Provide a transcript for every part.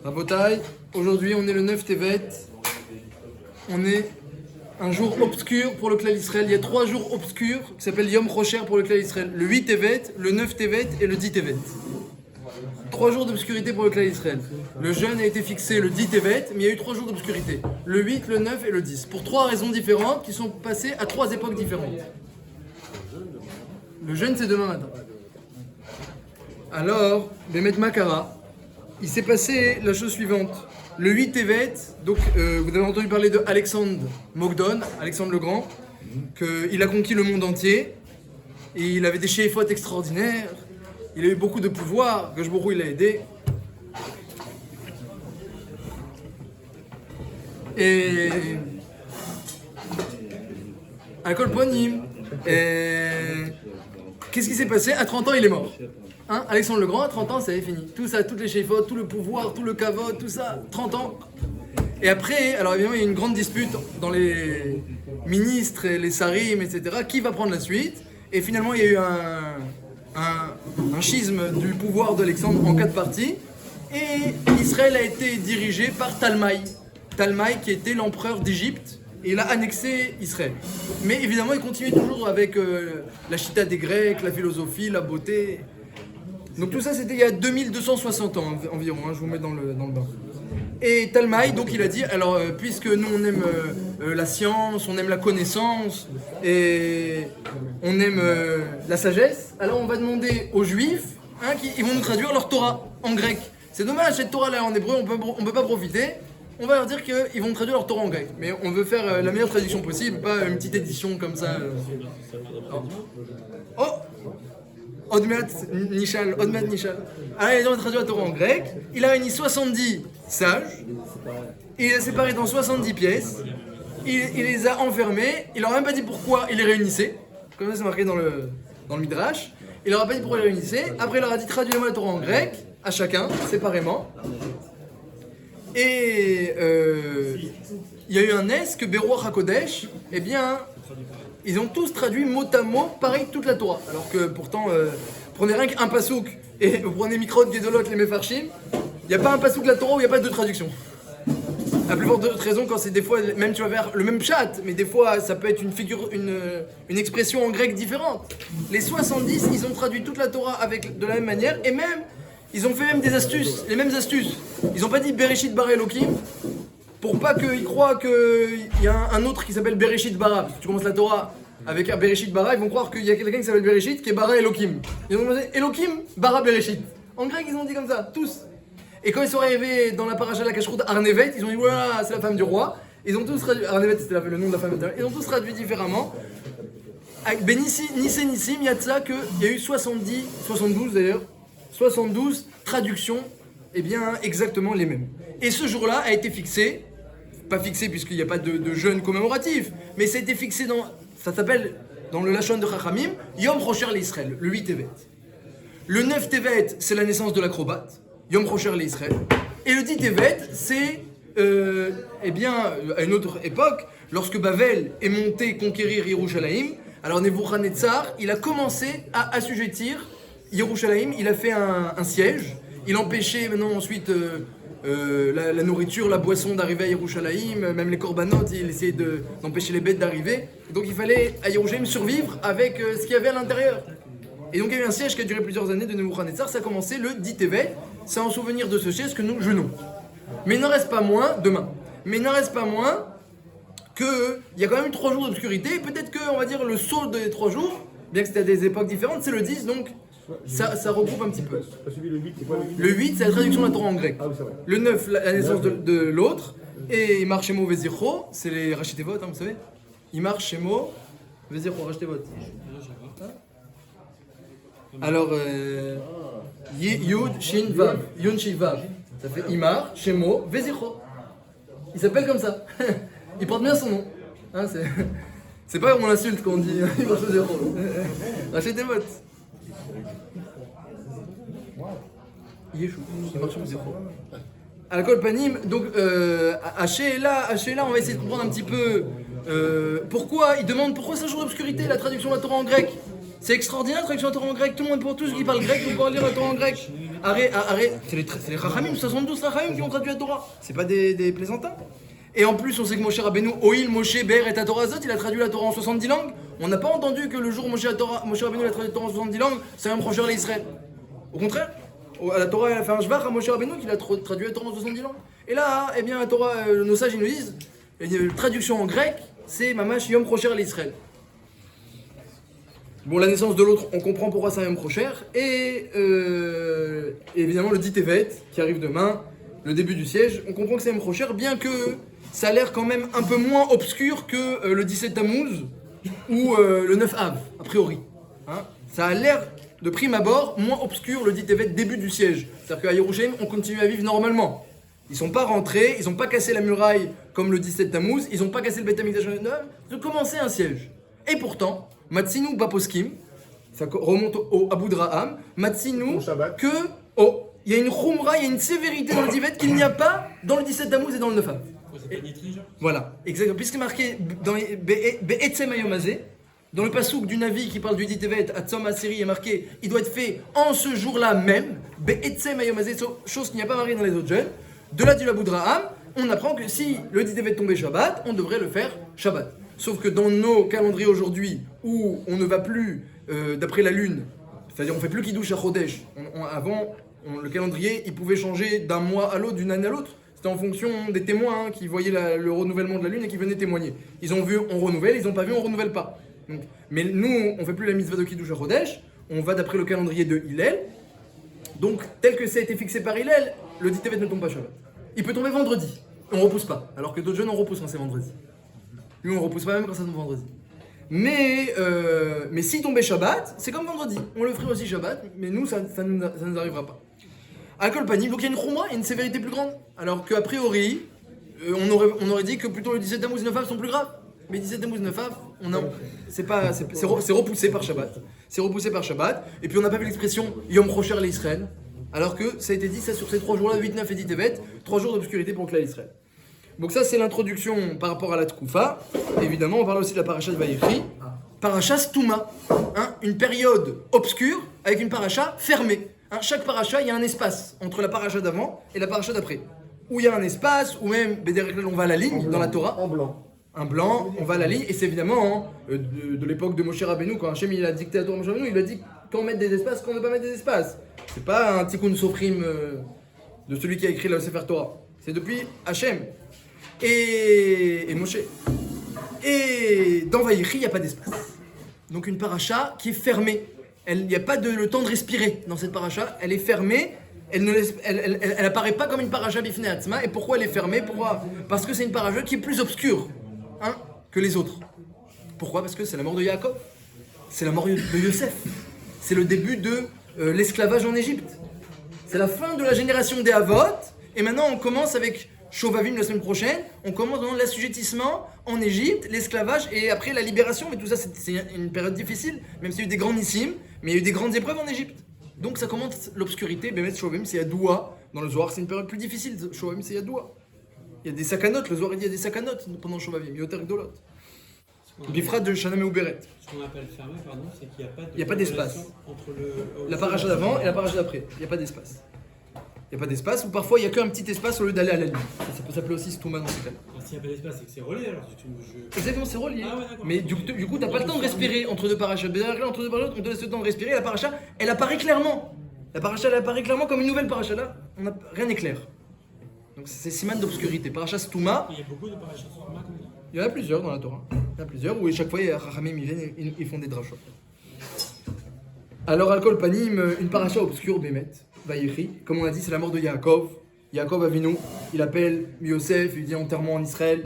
Rabotai, aujourd'hui on est le 9 Tevet. On est un jour obscur pour le clan Israël. Il y a 3 jours obscurs qui s'appellent Yom Rocher pour le clan Israël. Le 8 Tevet, le 9 Tevet et le 10 Tevet. 3 jours d'obscurité pour le clan Israël. Le jeûne a été fixé le 10 Tevet, mais il y a eu 3 jours d'obscurité. Le 8, le 9 et le 10. Pour 3 raisons différentes qui sont passées à 3 époques différentes. Le jeûne c'est demain matin. Alors, Bémet Makara, il s'est passé la chose suivante. Le 8 Tevet, donc vous avez entendu parler de Alexandre Mogdon, Alexandre le Grand, qu'il a conquis le monde entier, et il avait des shéifotes extraordinaires, il a eu beaucoup de pouvoir, Gashbourou il l'a aidé. Et à Kolponim, qu'est-ce qui s'est passé? À 30 ans il est mort. Hein, Alexandre le Grand, à 30 ans, ça est fini. Tout ça, toutes les shéifotes, tout le pouvoir, tout le kavod, tout ça, 30 ans. Et après, alors évidemment, il y a une grande dispute dans les ministres et les sarim, etc. Qui va prendre la suite? Et finalement, il y a eu un schisme du pouvoir d'Alexandre en 4 parties. Et Israël a été dirigé par Talmaï. Talmaï qui était l'empereur d'Égypte. Et il a annexé Israël. Mais évidemment, il continuait toujours avec la chita des Grecs, la philosophie, la beauté. Donc tout ça c'était il y a 2260 ans environ, hein, je vous mets dans le bain. Et Talmaï, donc il a dit, alors puisque nous on aime la science, on aime la connaissance, et on aime la sagesse, alors on va demander aux Juifs qu'ils vont nous traduire leur Torah en grec. C'est dommage, cette Torah là en hébreu, on peut pas profiter. On va leur dire qu'ils vont traduire leur Torah en grec. Mais on veut faire la meilleure traduction possible, pas une petite édition comme ça. Oh Odmet Nishal. Alors il a traduit la Torah en grec, il a réuni 70 sages, il les a séparés dans 70 pièces, il les a enfermés, il leur a même pas dit pourquoi il les réunissait, comme ça c'est marqué dans le Midrash, il leur a pas dit pourquoi il les réunissait, après il leur a dit traduisez-moi la Torah en grec, à chacun, séparément, et il y a eu un est que Beruach HaKodesh, eh bien, ils ont tous traduit mot à mot, pareil, toute la Torah. Alors que pourtant, prenez rien qu'un pasouk et vous prenez Mikrot, Gedolot, les Mefarshim, il n'y a pas un pasouk de la Torah où il n'y a pas deux traductions. À plus forte raison quand c'est des fois, même tu vas vers le même chat, mais des fois ça peut être une expression en grec différente. Les 70, ils ont traduit toute la Torah de la même manière et même, ils ont fait même des astuces, les mêmes astuces. Ils n'ont pas dit Bereshit bara Elohim, pour pas qu'ils croient qu'il y a un autre qui s'appelle Bereshit bara. Parce que tu commences la Torah avec un Bereshit bara, ils vont croire qu'il y a quelqu'un qui s'appelle Bereshit qui est bara Elohim. Ils ont demandé Elohim bara Bereshit. En grec, ils ont dit comme ça, tous. Et quand ils sont arrivés dans la paracha de la Kashrut Arnevet, ils ont dit voilà, c'est la femme du roi. Ils ont tous traduit, Arnevet c'était le nom de la femme, ils ont tous traduit différemment. Avec Nissim Yatsa, qu'il y a eu 72 d'ailleurs, 72 traductions, et bien exactement les mêmes. Et ce jour-là a été fixé, pas fixé puisqu'il n'y a pas de jeûne commémoratif, mais ça a été fixé ça s'appelle dans le Lachon de Chachamim, Yom Rocher l'Israël, le 8 Tevet. Le 9 Tevet, c'est la naissance de l'acrobate, Yom Rocher l'Israël. Et le 10 Tevet, c'est, eh bien, à une autre époque, lorsque Bavel est monté conquérir Yerushalayim, alors Nebuchadnezzar, il a commencé à assujettir Yerushalayim, il a fait un siège, il empêchait maintenant ensuite la nourriture, la boisson d'arriver à Yerushalayim, même les corbanotes, il essayait d'empêcher les bêtes d'arriver. Donc il fallait à Yerushalayim survivre avec ce qu'il y avait à l'intérieur. Et donc il y a eu un siège qui a duré plusieurs années de Nebuchadnezzar, ça a commencé le 10 Tevet, c'est en souvenir de ce siège que nous jeûnons. Mais il n'en reste pas moins, demain, mais il n'en reste pas moins qu'il y a quand même 3 jours d'obscurité, et peut-être que, on va dire, le saut des 3 jours, bien que c'était à des époques différentes, c'est le 10, donc ça regroupe un petit peu. Le 8, c'est la traduction de la Torah en grec. Le 9, la naissance de l'autre. Et Imar Shemo Vezicho, c'est les Rachetevot, hein, vous savez. Imar Shemo Vezicho, Rachetevot. Alors, Yud Shin Vav, Yun Shin Vav. Ça fait Imar Shemo Vezicho. Il s'appelle comme ça. Il porte bien son nom. Hein, c'est pas comme on l'insulte quand on dit Imar Shemo Vezicho. Rachetevot. Yeshua, il marche au zéro. À la Kolpanim, donc à Sheila, on va essayer de comprendre un petit peu pourquoi il demande pourquoi c'est un jour d'obscurité la traduction de la Torah en grec. C'est extraordinaire la traduction de la Torah en grec, tout le monde pour tous qui parle grec, vous pouvez lire la Torah en grec. arrête. C'est les Rachamim, 72 Rachamim qui ont traduit la Torah. C'est pas des plaisantins. Et en plus, on sait que Moshe Rabbeinu, Oil, Moshe, Ber et Torah Azot, il a traduit la Torah en 70 langues. On n'a pas entendu que le jour où Moshe Rabbeinu a traduit la Torah en 70 langues, c'est un proche d'Israël. Au contraire, à la Torah, elle a fait un shvach à Moshe Rabbeinu qu'il a traduit la Torah en 70 langues. Et là, eh bien, la Torah, nos sages, ils nous disent, traduction en grec, c'est Mamash Yom Procher l'Israël. Bon, la naissance de l'autre, on comprend pourquoi c'est un Yom Procher. Et évidemment, le dit Tevet, qui arrive demain, le début du siège, on comprend que c'est Yom Procher, bien que ça a l'air quand même un peu moins obscur que le 17 Tammuz ou le 9 Av, a priori. Hein, ça a l'air, de prime abord, moins obscur le dit Tevet début du siège. C'est-à-dire qu'à Yerushalayim, on continue à vivre normalement. Ils sont pas rentrés, ils n'ont pas cassé la muraille comme le 17 Tammuz, ils n'ont pas cassé le Beth Amikdash ils ont commencé un siège. Et pourtant, Matsinu Baposkim, ça remonte au Abu Draham, Matsinu que il y a une khumra, il y a une sévérité dans le Tivet qu'il n'y a pas dans le 17 Tammuz et dans le 9 Av. Voilà, exactement. Puisque marqué dans Be'etzem Hayomazé, dans le pasouk du Navi qui parle du Ditevet, à Tzom Aseri, il est marqué, il doit être fait en ce jour-là même, Be'etzem Hayomazé, chose qu'il n'y a pas marqué dans les autres jeunes. De là du Abu Draham, on apprend que si le Ditevet tombait Shabbat, on devrait le faire Shabbat. Sauf que dans nos calendriers aujourd'hui, où on ne va plus d'après la lune, c'est-à-dire on ne fait plus Kiddush à Chodesh, avant le calendrier il pouvait changer d'un mois à l'autre, d'une année à l'autre. C'était en fonction des témoins qui voyaient le renouvellement de la lune et qui venaient témoigner. Ils ont vu, on renouvelle, ils n'ont pas vu, on renouvelle pas. Donc, mais nous, on ne fait plus la mitzvah de Kiddush à Chodesh, on va d'après le calendrier de Hillel. Donc, tel que ça a été fixé par Hillel, le Ditevet ne tombe pas Shabbat. Il peut tomber vendredi, on ne repousse pas, alors que d'autres jeunes on repousse quand c'est vendredi. Nous, on ne repousse pas même quand ça tombe vendredi. Mais s'il tombait Shabbat, c'est comme vendredi. On le ferait aussi Shabbat, mais nous, ça ne nous arrivera pas. À Kolpani, donc il y a une khumra, il y a une sévérité plus grande. Alors qu'a priori, on aurait dit que plutôt le 17 Tammuz et 9 Av sont plus graves. Mais 17 Tammuz et 9 Av, c'est repoussé par Shabbat. C'est repoussé par Shabbat. Et puis on n'a pas vu l'expression Yom Rocher l'Israël. Alors que ça a été dit ça sur ces 3 jours-là, 8, 9 et 10 Tevet, 3 jours d'obscurité pour le Israël. Donc ça c'est l'introduction par rapport à la Tkoufa. Évidemment on parle aussi de la paracha de Vayechi. Paracha Stouma, une période obscure avec une paracha fermée. Chaque paracha il y a un espace entre la paracha d'avant et la paracha d'après. Où il y a un espace, ou même, on va à la ligne dans la Torah. En blanc. Un blanc, on va à la ligne, et c'est évidemment de l'époque de Moshe Rabbeinu, quand Hachem il a dicté la Torah à Moshe Rabbeinu, il a dit quand mettre des espaces, quand ne pas mettre des espaces. C'est pas un tikkun sofrim de celui qui a écrit le Sefer Torah. C'est depuis Hachem et Moshe. Et dans Vayechi, il n'y a pas d'espace. Donc une paracha qui est fermée. Il n'y a pas le temps de respirer dans cette paracha. Elle est fermée. Elle apparaît pas comme une paracha bifnei atzma. Et pourquoi elle est fermée? Pourquoi? Parce que c'est une paracha qui est plus obscure que les autres. Pourquoi? Parce que c'est la mort de Yaakov. C'est la mort de Yosef. C'est le début de l'esclavage en Égypte. C'est la fin de la génération des Havot. Et maintenant on commence avec Shovavim la semaine prochaine. On commence dans l'assujettissement en Égypte, l'esclavage et après la libération. Mais tout ça c'est une période difficile. Même s'il y a eu des grands nissim, mais il y a eu des grandes épreuves en Égypte. Donc ça commence l'obscurité. Bémet Shovavim c'est Yadoua. Dans le Zohar c'est une période plus difficile. Shovavim c'est Yadoua. Il y a des sakanotes. Le Zohar il y a des sakanotes pendant Shovavim. Yoter Gdolot. Bifrat de Shanam et Ouberet. Ce qu'on appelle fermé, pardon, c'est qu'il n'y a pas d'espace entre la paracha d'avant et la paracha d'après. Il n'y a pas d'espace. Il n'y a pas d'espace, ou parfois il n'y a qu'un petit espace au lieu d'aller à la ligne. Ça peut s'appeler aussi Stouma dans ce cas. S'il n'y a pas d'espace, c'est que c'est relié alors. Exactement, c'est relié. Ah ouais, mais du coup, tu n'as pas le temps de respirer entre deux parachas. Entre deux parachas, on te laisse le temps de respirer. La paracha, elle apparaît clairement. La paracha, elle apparaît clairement comme une nouvelle paracha. Là, rien n'est clair. Donc c'est siman d'obscurité. Paracha Stouma. Il y a beaucoup de parachas Stouma comme ça. Il y en a plusieurs dans la Torah. Il y en a plusieurs où chaque fois, il y a Chachamim, ils viennent et ils font des drachot. Alors, Al-Kol Panim, une paracha obscure, Bémet, Vayechi. Comme on a dit, c'est la mort de Yaakov. Yaakov Avinu, il appelle Yosef, il dit enterrement en Israël.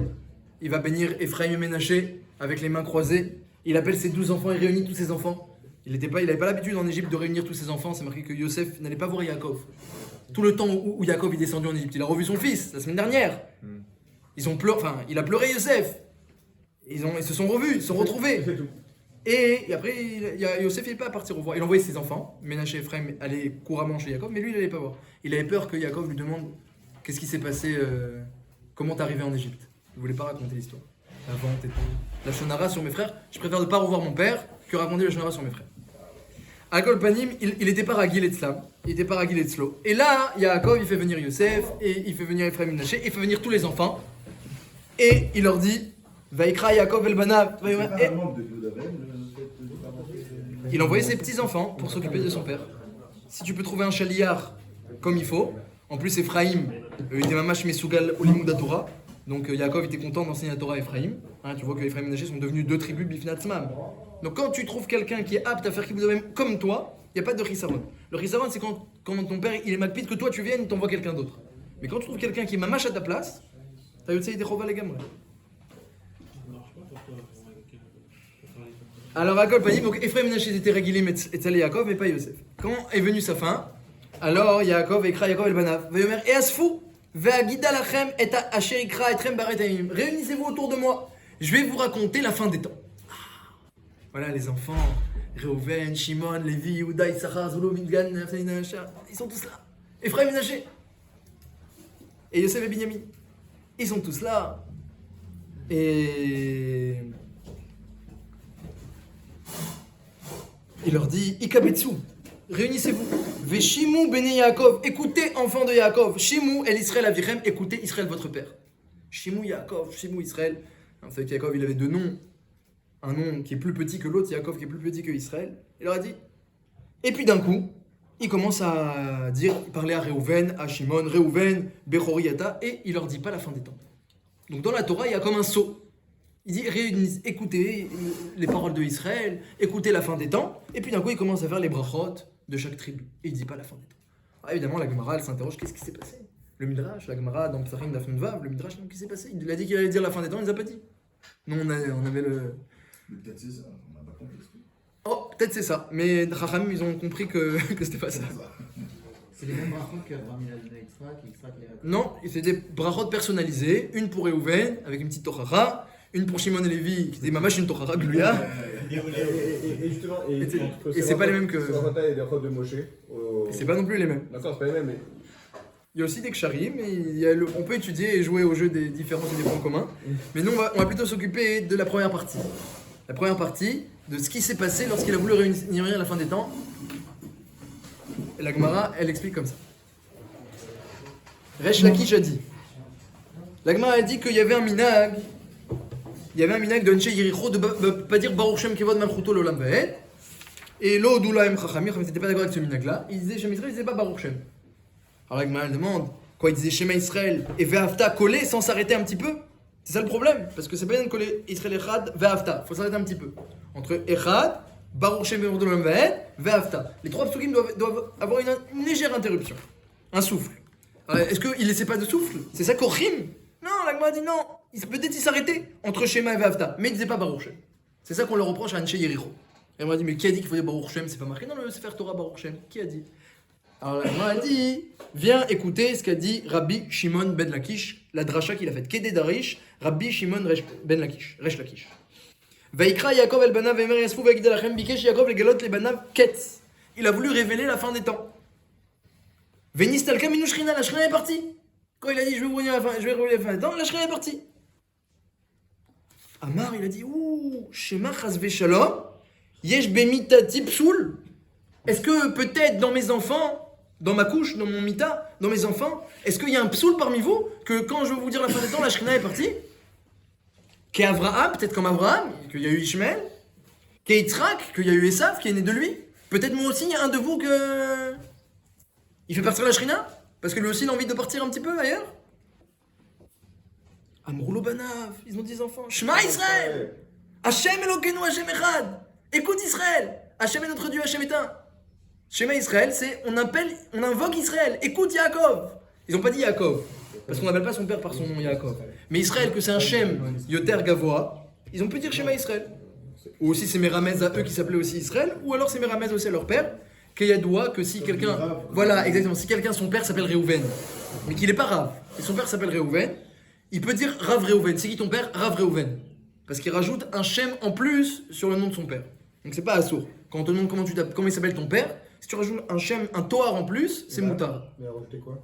Il va bénir Ephraim et Ménaché avec les mains croisées. Il appelle ses 12 enfants et réunit tous ses enfants. Il n'avait pas l'habitude en Égypte de réunir tous ses enfants. C'est marqué que Yosef n'allait pas voir Yaakov. Tout le temps où Yaakov est descendu en Égypte, il a revu son fils la semaine dernière. Il a pleuré Yosef. Ils se sont revus, ils se sont retrouvés. Et après, Yosef n'est pas à partir au voir. Il envoyait ses enfants, Ménaché et Ephraim, aller couramment chez Yaakov, mais lui, il n'allait pas voir. Il avait peur que Yaakov lui demande qu'est-ce qui s'est passé, comment t'es arrivé en Égypte. Il ne voulait pas raconter l'histoire. La vente et tout. La shonara sur mes frères. Je préfère ne pas revoir mon père que raconter la shonara sur mes frères. À Kolpanim, il était pas ragil et Tzlam, il était pas ragil et Tzlo. Et là, Yaakov, il fait venir Yosef, et il fait venir Ephraim Menaché, il fait venir tous les enfants. Et il leur dit, Vaikra Yaakov el Banav. Il envoyait ses petits-enfants pour s'occuper de son père. Si tu peux trouver un chaliard comme il faut, en plus Ephraim, il était mamash mesougal olimouda Torah, donc Yaakov était content d'enseigner la Torah à Ephraim. Hein, tu vois que Ephraim et Menaché sont devenus 2 tribus bifnatzmam. Donc quand tu trouves quelqu'un qui est apte à faire kibbutz avim comme toi, il n'y a pas de chisaron. Le chisaron, c'est quand ton père il est malpide que toi tu viennes, il t'envoie quelqu'un d'autre. Mais quand tu trouves quelqu'un qui est mamash à ta place, t'as eu des chova les gamins. Alors Yaakov a dit, donc Ephraim et Menaché étaient réguliers et Tzalé Yaakov, mais pas Yosef. Quand est venue sa fin, alors Yaakov écrit Yaakov el Banav, Vayomer et Asfou, Ve'agida lachem et asher ikra etrem baret ayim. Réunissez-vous autour de moi, je vais vous raconter la fin des temps. Voilà les enfants, Reuven, Shimon, Lévi, Yehuda, Issachar, Zolo, Midgan, Naftali, Nahashar, ils sont tous là. Ephraim et Menaché. Et Yosef et Binyamin, ils sont tous là. Et il leur dit, Ikabetsu, réunissez-vous. Veshimu bene Yaakov, écoutez enfants de Yaakov. Shimu el Israël avichem, écoutez Israël votre père. Shimu Yaakov, Shimu Israël. Vous savez qu'Yaakov il avait 2 noms. Un nom qui est plus petit que l'autre, Yaakov qui est plus petit que Israël. Il leur a dit. Et puis d'un coup, il commence à parler à Reuven, à Shimon, Reuven, Bechoriyata, et il leur dit pas la fin des temps. Donc dans la Torah, il y a comme un sceau. Il dit, écoutez les paroles de Israël, écoutez la fin des temps, et puis d'un coup, il commence à faire les brachot de chaque tribu. Et il dit pas la fin des temps. Ah, évidemment, la Gemara, elle s'interroge, qu'est-ce qui s'est passé? Le Midrash, la Gemara, dans Psachim d'Afon Vav, le Midrash, qu'est-ce qui s'est passé? Il a dit qu'il allait dire la fin des temps, il ne les a pas dit. Nous, on avait le... Mais peut-être c'est ça, on n'a pas compris. Oh, peut-être c'est ça, mais Chachamim, ils ont compris que c'était pas ça. C'est les mêmes brachot qu'Abraham il a donné à Yitzhak, Yitzhak les a... Non, c'est des brachot personnalisées, une pour Reuven, avec une petite tochara, une pour Shimon et Lévi, qui était mamash une tochara gluya. Et justement, Et c'est pas les mêmes que... et les rotes de Moshe. C'est pas non plus les mêmes. D'accord, c'est pas les mêmes, mais... Il y a aussi des ksharim, et on peut étudier et jouer au jeu des différences et des points communs. Mais nous, on va plutôt s'occuper de la première partie. La première partie, de ce qui s'est passé lorsqu'il a voulu réunir la fin des temps. Et la Gemara, elle explique comme ça. Resh Lakish a dit. La Gemara a dit qu'il y avait un minag. Il y avait un minag de Anshe Yericho de pas dire Baruch Shem Kevod Malchuto L'Olam Va'ed. Et l'eau d'Oulaim Chachamim, ils n'étaient pas d'accord avec ce minag-là. Ils disaient Shem Israël, ils disaient pas Baruch Shem. Alors la Gemara demande, quoi, il disait Shema Israël et Ve'afta collé sans s'arrêter un petit peu? C'est ça le problème, parce que c'est pas bien de coller Israël Echad, Ve'afta, faut s'arrêter un petit peu. Entre Echad, Baruch Shem Kevod Va'ed, Ve'afta. Les 3 psukim doivent avoir une légère interruption, un souffle. Alors, est-ce qu'il laissait pas de souffle? C'est ça qu'au rime? Non, la Gemara dit non, peut-être il s'arrêtait entre Shema et Ve'afta, mais il disait pas Baruch Shem. C'est ça qu'on le reproche à Anshe Yericho. Et on m'a dit, mais qui a dit qu'il faut dire Baruch Shem? C'est pas marqué dans le Sefer Torah Baruch Shem. Qui a dit? Alors la Gemara a dit, viens écouter ce qu'a dit Rabbi Shimon ben Lakish, la dracha qu'il a faite. Kedé Darish, Rabbi Shimon ben Lakish, Resh Lakish. Vaikra Yaakov el Banav Emer Yasfou Vagid Alachem Bikesh Yaakov le Galot le Banav Ketz. Il a voulu révéler la fin des temps. Venistalka Minushrina, la Shrina est partie. Quand il a dit je vais révéler la fin des temps, la Shrina est partie. Amar il a dit, ouh, Shema Chazve Shalom, Yesh Bemitati Psoul. Est-ce que peut-être dans mes enfants, dans ma couche, dans mon mita, dans mes enfants, est-ce qu'il y a un psoul parmi vous que quand je vais vous dire la fin des temps, la Shrina est partie? Qu'est Abraham, peut-être comme Abraham, qu'il y a eu Ishmael, qu'est Yitzhak, qu'il y a eu Esav qui est né de lui. Peut-être moi aussi, il y a un de vous que... il fait partir la Shrina? Parce que lui aussi il a envie de partir un petit peu ailleurs? Amroulo Banav, ils ont 10 enfants. Shema Israël! Hashem Elokeinu Hashem Echad! Écoute Israël! Hashem est notre Dieu, Hashem est un. Shema Israël, c'est on invoque Israël. Écoute Yaakov. Ils n'ont pas dit Yaakov, parce qu'on n'appelle pas son père par son nom Yaakov. Mais Israël, que c'est un Shem Yoter Gavoa, ils ont pu dire Shema Israël. Ou aussi c'est Méramez à eux qui s'appelaient aussi Israël, ou alors c'est Méramez aussi à leur père, Keyadoua, que si quelqu'un. Voilà, exactement. Si quelqu'un, son père s'appelle Reuven, mais qu'il n'est pas Rav, et son père s'appelle Reuven, il peut dire Rav Reuven. C'est qui ton père? Rav Reuven. Parce qu'il rajoute un Shem en plus sur le nom de son père. Donc c'est pas assourd. Quand on te demande comment il s'appelle ton père, si tu rajoutes un Shem, un Toar en plus, c'est Moutar. Mais alors, c'était quoi?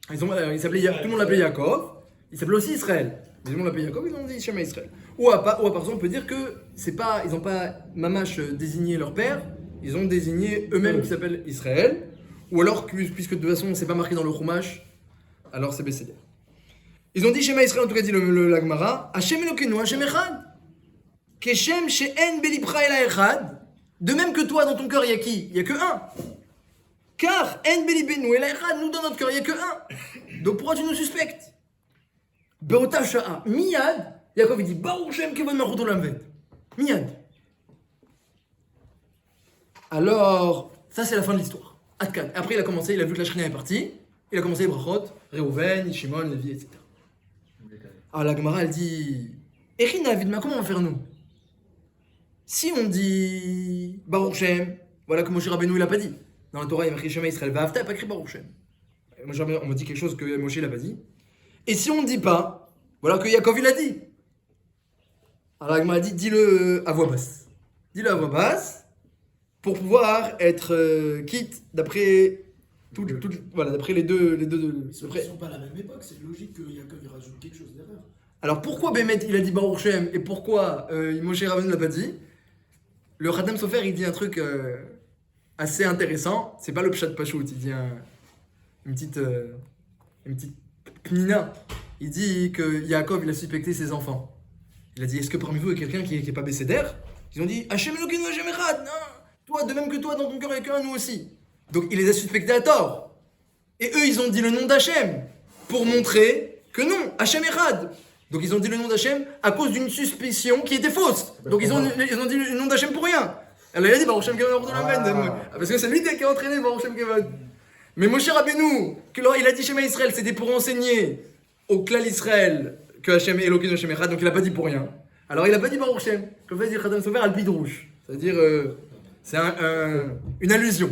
Tout le monde l'appelait Yaakov, il s'appelait aussi Israël. Mais tout le monde l'appelait Yaakov, ils ont dit Shema Israël. Ou à part on peut dire que c'est pas, ils n'ont pas mamash désigné leur père, ils ont désigné eux-mêmes qui s'appellent Israël, ou alors, puisque de toute façon c'est pas marqué dans le Chumash, alors c'est Besséder. Ils ont dit Shema Israël, en tout cas dit la Gemara, Hashem Elokeinu, Hashem Echad. Keshem she'en belibcha ela echad. De même que toi, dans ton cœur, il y a qui? Il y a que un. Car en belibenu ela echad, nous dans notre cœur, il y a que un. Donc pourquoi tu nous suspectes? Be'ota sha'a miyad. Yaakov il dit Baruch Shem kevod malchut olam ved. Miyad. Alors, ça c'est la fin de l'histoire. Adkan. Après il a commencé, il a vu que la Shrina est partie. Il a commencé les brachot, Reuven, Shimon, Lévi, etc. Alors la Gemara elle dit Echina Vidma, comment on va faire nous? Si on dit Baruch Shem, voilà que Moshe Rabbeinu il a pas dit. Dans la Torah il y a marqué Shema Israël, Va'avta, il a pas écrit Baruch Shem. Moshe Rabbeinu, on me dit quelque chose que Moshe il a pas dit. Et si on ne dit pas, voilà que Yaakov il a dit. Alors la Gemara dit dis-le à voix basse. Dis-le à voix basse pour pouvoir être quitte d'après voilà, d'après les deux. Ils ne sont pas à la même époque, c'est logique que Yaakov il rajoute quelque chose d'erreur. Alors pourquoi Bémet il a dit Baruch Shem et pourquoi Moshe Rabbeinu ne l'a pas dit? Le Khatam Sofer il dit un truc assez intéressant, c'est pas le Pshat Pachout, il dit une petite pnina. Il dit que Yaakov il a suspecté ses enfants. Il a dit est-ce que parmi vous il y a quelqu'un qui est pas Besséder? Ils ont dit Hashem Elokeinu Hashem Echad. Non, toi de même que toi dans ton cœur il y a qu'un, nous aussi. Donc il les a suspectés à tort. Et eux ils ont dit le nom d'Hachem pour montrer que non, Hachem Echad. Donc ils ont dit le nom d'Hachem à cause d'une suspicion qui était fausse. Donc ils ont dit le nom d'Hachem pour rien. Alors il a dit Baruch Shem Kevod parce que c'est lui qui a entraîné Baruch Shem Kevod. Mais Moshe Rabbeinu, il a dit Shema Israël, c'était pour enseigner au clan Israël que Hachem est Elokeinu Hachem Echad, donc il a pas dit pour rien. Alors il a pas dit Baruch Shem, comme va dire Khatam Sofer al Bidrouche. C'est-à-dire c'est une allusion.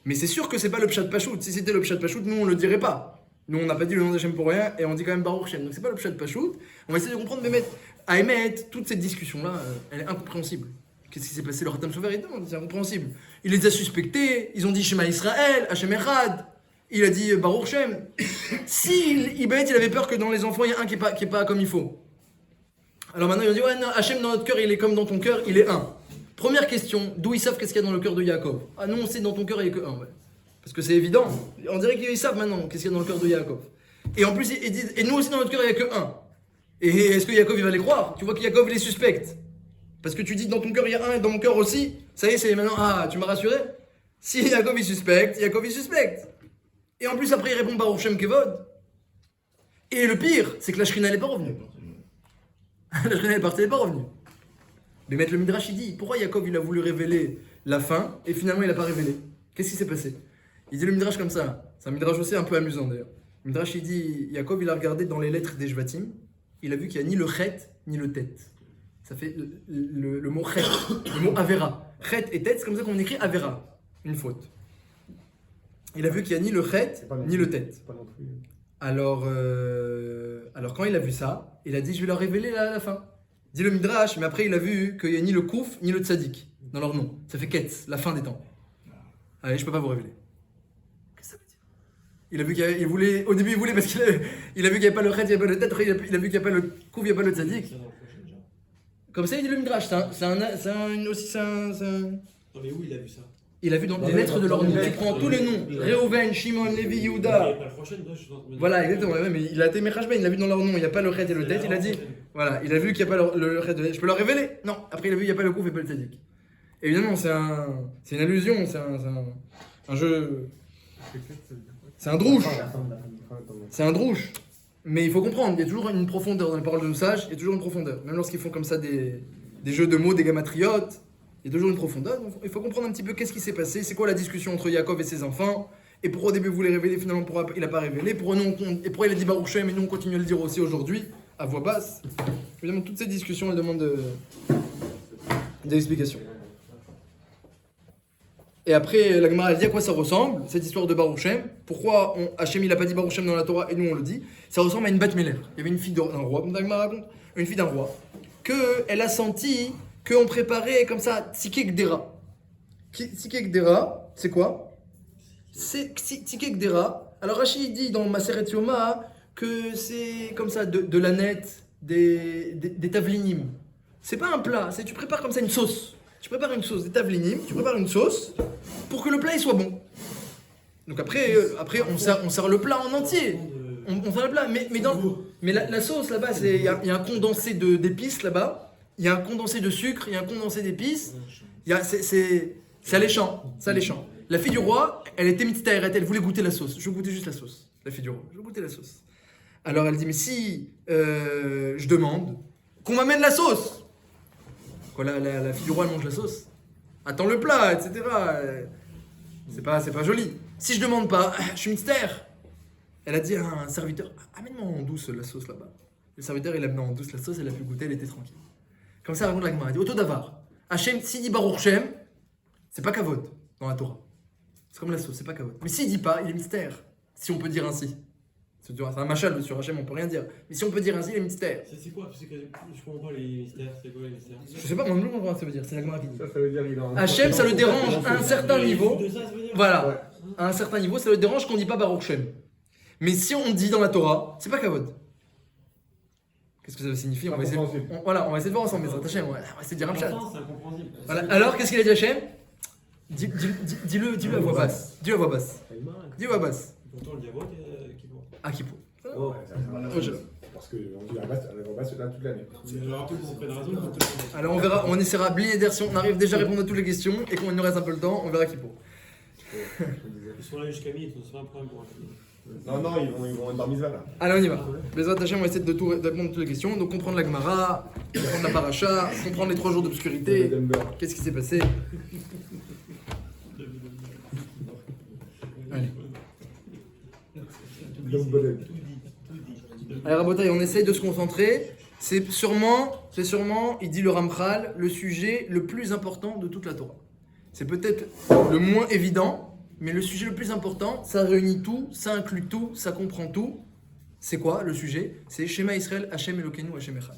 Mais c'est sûr que c'est pas le Pshat Pachout. Si c'était le Pshat Pachout, nous on le dirait pas. Nous on n'a pas dit le nom d'Hachem pour rien et on dit quand même Baruch Shem. Donc c'est pas le Pshat Pachout. On va essayer de comprendre, mais à émettre toute cette discussion-là, elle est incompréhensible. Qu'est-ce qui s'est passé? Le Khatam Sofer c'est incompréhensible. Il les a suspectés, ils ont dit Shema Israël, Hachem Echad. Il a dit Baruch Shem. Si il avait peur que dans les enfants il y a un qui est pas comme il faut. Alors maintenant il a dit ouais non, Hachem dans notre cœur il est comme dans ton cœur, il est un. Première question, d'où ils savent qu'est-ce qu'il y a dans le cœur de Yaakov? Ah non, on sait dans ton cœur il n'y a que un, ouais. Parce que c'est évident. On dirait qu'ils savent maintenant qu'est-ce qu'il y a dans le cœur de Yaakov. Et en plus, ils disent, et nous aussi dans notre cœur il n'y a que un. Et est-ce que Yaakov il va les croire? Tu vois que Yaakov il est suspecte. Parce que tu dis dans ton cœur il y a un et dans mon cœur aussi. Ça y est, c'est maintenant, ah, tu m'as rassuré? Si Yaakov il suspecte, Yaakov il suspecte. Et en plus après il répond Baruch Shem Kevod. Et le pire, c'est que la Shrina n'est pas revenue. La Shrina est partie, elle n'est pas revenue. Mais mettre le Midrash il dit, pourquoi Yaakov il a voulu révéler la fin et finalement il n'a pas révélé? Qu'est-ce qui s'est passé? Il dit le Midrash comme ça, c'est un Midrash aussi un peu amusant d'ailleurs. Le Midrash il dit, Yaakov il a regardé dans les lettres des Shvatim, il a vu qu'il n'y a ni le chet ni le tet. Ça fait le mot chet, le mot avera. Chet et tet, c'est comme ça qu'on écrit avera, une faute. Il a vu qu'il n'y a ni le chet ni le tet. Alors quand il a vu ça, il a dit je vais leur révéler la fin. Dit le Midrash, mais après il a vu qu'il n'y a ni le Kouf ni le Tzadik dans leur nom. Ça fait Ketz, la fin des temps. Allez, je peux pas vous révéler. Qu'est-ce que ça veut dire? Il a vu qu'il voulait, au début il voulait parce qu'il a vu qu'il n'y avait pas le Chet, il n'y avait pas le Tet, après il a vu qu'il n'y a pas le Kouf, il n'y a pas le Tzadik. Comme ça il dit le Midrash, c'est un. Non mais où il a vu ça? Il a vu dans les lettres de leur nom. Tu prends tous les noms, Reuven, Shimon, Lévi, Yehuda. Voilà, exactement. Ouais, mais il a été Mechashben, il a vu dans leur nom, il n'y a pas le Chet et le Tet, il a dit. Voilà, il a vu qu'il n'y a pas le Chet et le Tet. Je peux leur révéler? Non. Après, il a vu qu'il n'y a pas le Kouf et pas le Tzadik. Évidemment, c'est une allusion, c'est un jeu. C'est un drouche. C'est un drouche. Mais il faut comprendre, il y a toujours une profondeur dans les paroles de nos sages, il y a toujours une profondeur. Même lorsqu'ils font comme ça des jeux de mots, des gamatriotes. Il y a toujours une profondeur, donc il faut comprendre un petit peu qu'est-ce qui s'est passé, c'est quoi la discussion entre Yaakov et ses enfants, et pourquoi au début vous les révélez, finalement pourquoi il n'a pas révélé, et pourquoi il a dit Baruch Shem, et nous on continue à le dire aussi aujourd'hui, à voix basse. Évidemment, toutes ces discussions, elles demandent des explications. Et après, la Gemara elle dit à quoi ça ressemble, cette histoire de Baruch Shem, pourquoi Hachem il n'a pas dit Baruch Shem dans la Torah, et nous on le dit, ça ressemble à une Bat Meler. Il y avait une fille d'un roi, comme la Gemara raconte, une fille d'un roi, qu'elle a senti qu'on préparait comme ça Tzike Gdera. Tzike Gdera, c'est quoi? C'est Tzike Gdera. Alors Rashi dit dans Maseret Yoma que c'est comme ça de la nette, des tavlinim. C'est pas un plat, tu prépares comme ça une sauce. tu prépares une sauce, des tavlinim, tu prépares une sauce pour que le plat il soit bon. Donc après on sert le plat en entier. On sert le plat, mais la sauce là-bas, il y a un condensé d'épices là-bas, il y a un condensé de sucre, il y a un condensé d'épices. C'est alléchant, c'est alléchant. La fille du roi, elle était mitztaeret, elle voulait goûter la sauce. Je veux goûter juste la sauce. La fille du roi, je veux goûter la sauce. Alors elle dit, mais si je demande qu'on m'amène la sauce. Quoi, la fille du roi, elle mange la sauce. Attends le plat, etc. C'est pas joli. Si je demande pas, je suis mitztaer. Elle a dit à un serviteur, amène-moi en douce la sauce là-bas. Le serviteur, il a amené en douce la sauce, elle a pu goûter, elle était tranquille. Comme ça, elle raconte la Gemara. Elle dit, Auto Davar, Hachem, s'il dit Baruch Shem, c'est pas kavod dans la Torah. C'est comme la sauce, c'est pas kavod. Mais s'il dit pas, il est mystère, si on peut dire ainsi. C'est un machal sur Hachem, on peut rien dire. Mais si on peut dire ainsi, il est mystère. C'est quoi? Parce que je comprends pas les mystères. C'est quoi les mystères? Je sais pas, moi non plus, ça veut dire, c'est la Gemara qui dit. Ça veut dire il en... Hachem, ça le dérange à un certain niveau. De ça veut dire? Voilà, Ouais. à un certain niveau, ça le dérange qu'on dit pas Baruch Shem. Mais si on dit dans la Torah, c'est pas kavod. Qu'est-ce que ça signifie? On va essayer de voir ensemble, mais Hachem, on va essayer de dire un chat. C'est incompréhensible. Voilà. Alors, qu'est-ce qu'il a dit Hachem? Dis-le à voix basse. Dis-le à voix basse. Dis-le à voix basse. Pourtant, le diable qui vont. À Kippour. Oh, parce qu'on dit la voix basse là toute l'année. C'est un peu pour raison. Alors on verra, on essaiera blier si on arrive déjà à répondre à toutes les questions et qu'on nous reste un peu le temps, on verra Kippour. Ils sont là jusqu'à midi, ils sont un problème pour un film. Non, ils vont être dans Misva là. Allez, on y va. Les Hachem, on va essayer de répondre à toutes les questions. Donc comprendre la Gemara, comprendre la paracha, comprendre les 3 jours d'obscurité. Qu'est-ce qui s'est passé? Allez. Allez, Rabotaï, on essaye de se concentrer. C'est sûrement, il dit le Ramchal, le sujet le plus important de toute la Torah. C'est peut-être le moins évident, mais le sujet le plus important, ça réunit tout, ça inclut tout, ça comprend tout. C'est quoi le sujet? C'est Shema Israël, Hashem Elokeinu, Hashem Echad.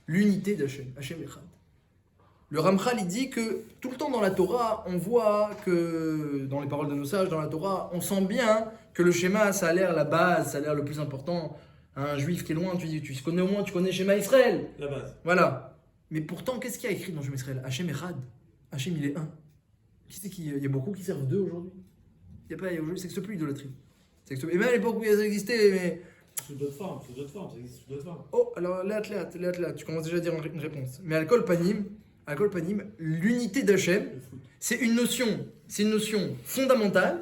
L'unité d'Hashem, Hashem Echad. Le Ramchal, il dit que tout le temps dans la Torah, on voit que, dans les paroles de nos sages, dans la Torah, on sent bien que le Shema, ça a l'air la base, ça a l'air le plus important. Un juif qui est loin, tu connais au moins, tu connais Shema Israël. La base. Voilà. Mais pourtant, qu'est-ce qu'il y a écrit dans Shema Israël? Hashem Echad. Hashem, il est un. Qui c'est qui... Il y a beaucoup qui servent deux aujourd'hui. Aujourd'hui, c'est que ce plus idolâtrie. Et même à l'époque où ça existait, mais... Sous d'autres formes, ça existe sous d'autres formes. Oh, alors là, tu commences déjà à dire une réponse. Mais Al-Kol Panim, l'unité d'Hachem, c'est une notion fondamentale,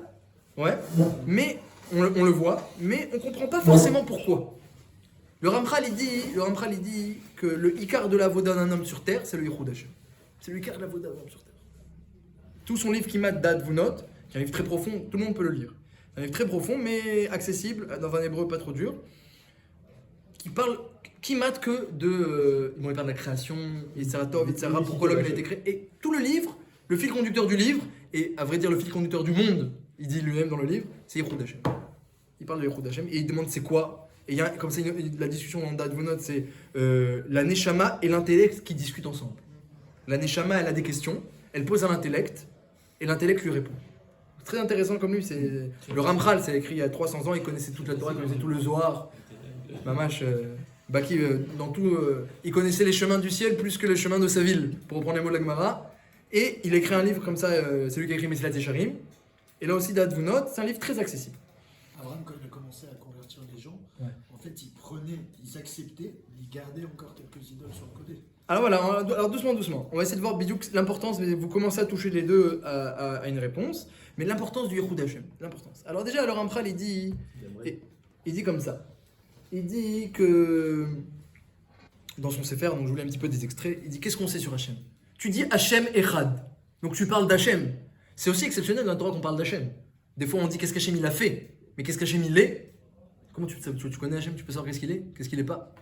ouais, mais on le voit, mais on comprend pas forcément pourquoi. Le Ramchal, il dit que le Ikar de la Voda d'un homme sur terre, c'est le Yichud Hachem. C'est le Ikar de la Voda d'un homme sur terre. Tout son livre Kimat Dad Vunot, qui est un livre très profond, tout le monde peut le lire. Un livre très profond, mais accessible, dans un hébreu pas trop dur, qui parle Kimat que de... il parle de la création, Yetzeratov, Yetzera, pourquoi l'homme a été créé. Et tout le livre, le fil conducteur du livre, et à vrai dire le fil conducteur du monde, il dit lui-même dans le livre, c'est Yichud Hachem. Il parle de Yichud Hachem, et il demande c'est quoi. Et il y a, comme ça, la discussion dans Dad Vunot, c'est la Neshama et l'intellect qui discutent ensemble. La Neshama, elle a des questions, elle pose à l'intellect, et l'intellect lui répond. C'est très intéressant comme lui, c'est... Le Ramchal, c'est écrit il y a 300 ans, il connaissait toute la Torah, il connaissait tout le Zohar. Mamash, Baki, dans tout... il connaissait les chemins du ciel plus que les chemins de sa ville, pour reprendre les mots de la Gemara. Et il a écrit un livre comme ça, c'est lui qui a écrit Mesilat Yesharim. Et là aussi, Dad Vunot, c'est un livre très accessible. Abraham, quand il a commencé à convertir les gens, Ouais. en fait, ils acceptaient, ils gardaient encore quelques idoles sur le côté. Alors voilà, alors doucement. On va essayer de voir Bidiouk l'importance, mais vous commencez à toucher les deux à une réponse. Mais l'importance du Yichud Hachem, l'importance. Alors déjà, le Ramchal, il dit comme ça. Il dit que, dans son Sefer, donc je vous lis un petit peu des extraits, il dit qu'est-ce qu'on sait sur Hachem? Tu dis Hachem Echad, donc tu parles d'Hachem. C'est aussi exceptionnel dans la Torah qu'on parle d'Hachem. Des fois on dit qu'est-ce qu'Hachem il a fait, mais qu'est-ce qu'Hachem il est? Comment tu connais Hachem, tu peux savoir qu'est-ce qu'il est pas?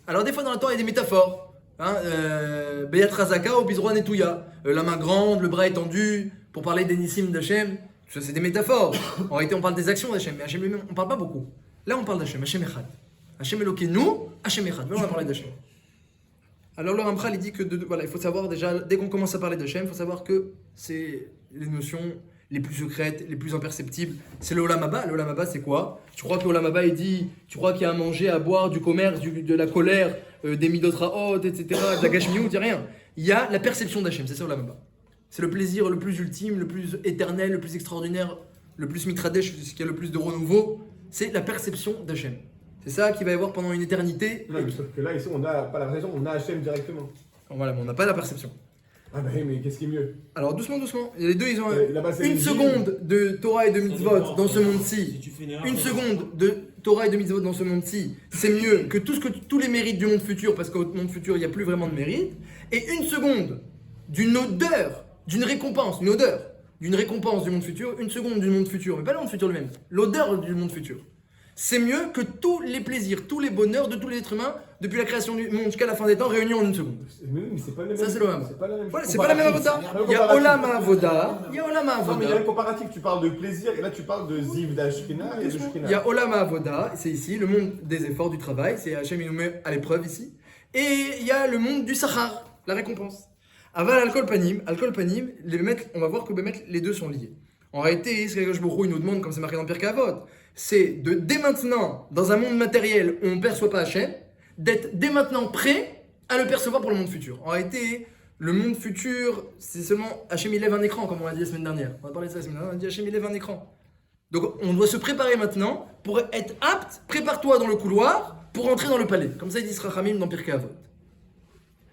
Alors des fois dans la Torah il y a des métaphores. Beyat Razaka ou Bizroa Netouya, la main grande, le bras étendu, pour parler des Nissim d'Hachem. Ça c'est des métaphores. En réalité on parle des actions d'Hachem, mais Hachem lui-même on parle pas beaucoup. Là on parle d'Hachem, Hachem Echad. Hachem Elokeinu, Hachem Echad. Là on va parler d'Hachem. Alors le Ramchal il dit que voilà, il faut savoir déjà, dès qu'on commence à parler d'Hachem, il faut savoir que c'est les notions les plus secrètes, les plus imperceptibles. C'est le Olam Haba. Le Olam Haba c'est quoi? Tu crois que le Olam Haba il dit, tu crois qu'il y a à manger, à boire, du commerce, de la colère, des midot ra'ot, etc., de la gashmiout, il n'y a rien. Il y a la perception d'Hachem, c'est ça Olam Haba. C'est le plaisir le plus ultime, le plus éternel, le plus extraordinaire, le plus mitradesh, ce qui a le plus de renouveau, c'est la perception d'Hachem. C'est ça qu'il va y avoir pendant une éternité. Non, mais sauf que là, ici, on n'a pas la perception, on a Hachem directement. Voilà, mais on n'a pas la perception. Ah bah mais qu'est-ce qui est mieux? Alors doucement, doucement. Les deux, ils ont Là-bas, c'est une les seconde de Torah et de mitzvot dans ce monde-ci. Si tu fais une erreur, Une seconde de Torah et de mitzvot dans ce monde-ci, c'est mieux que tous les mérites du monde futur, parce qu'au monde futur, il n'y a plus vraiment de mérite. Et une seconde d'une odeur, d'une récompense, d'une récompense du monde futur, une seconde du monde futur, mais pas le monde futur lui-même, l'odeur du monde futur. C'est mieux que tous les plaisirs, tous les bonheurs de tous les êtres humains, depuis la création du monde jusqu'à la fin des temps, réunis en une seconde. Mais c'est pas le même. Ça, c'est l'Olam. C'est pas la même Voilà, chose. c'est pas la même avoda. Il y a Olam Avoda, il y a Olam Non, mais il y a Avoda. un comparatif, tu parles de plaisir et là tu parles de Ziv d'Ashkina et de Shkina. Il y a Olam Avoda, c'est ici, le monde des efforts, du travail, c'est Hachem il nous met à l'épreuve ici. Et il y a le monde du Sahar, la récompense. Aval Alkol Panim, on va voir que les deux sont liés. En réalité, ce que Baruch Hu nous demande, comme c'est marqué dans Pirkei Avot, c'est de dès maintenant, dans un monde matériel où on ne perçoit pas Hachem, d'être dès maintenant prêt à le percevoir pour le monde futur. En réalité, le monde futur, c'est seulement Hachem il lève un écran, comme on l'a dit la semaine dernière. On a parlé de ça la semaine dernière, on a dit Hachem il lève un écran. Donc on doit se préparer maintenant pour être apte, prépare-toi dans le couloir pour entrer dans le palais. Comme ça il dit Srachamim dans Pirkei Avot.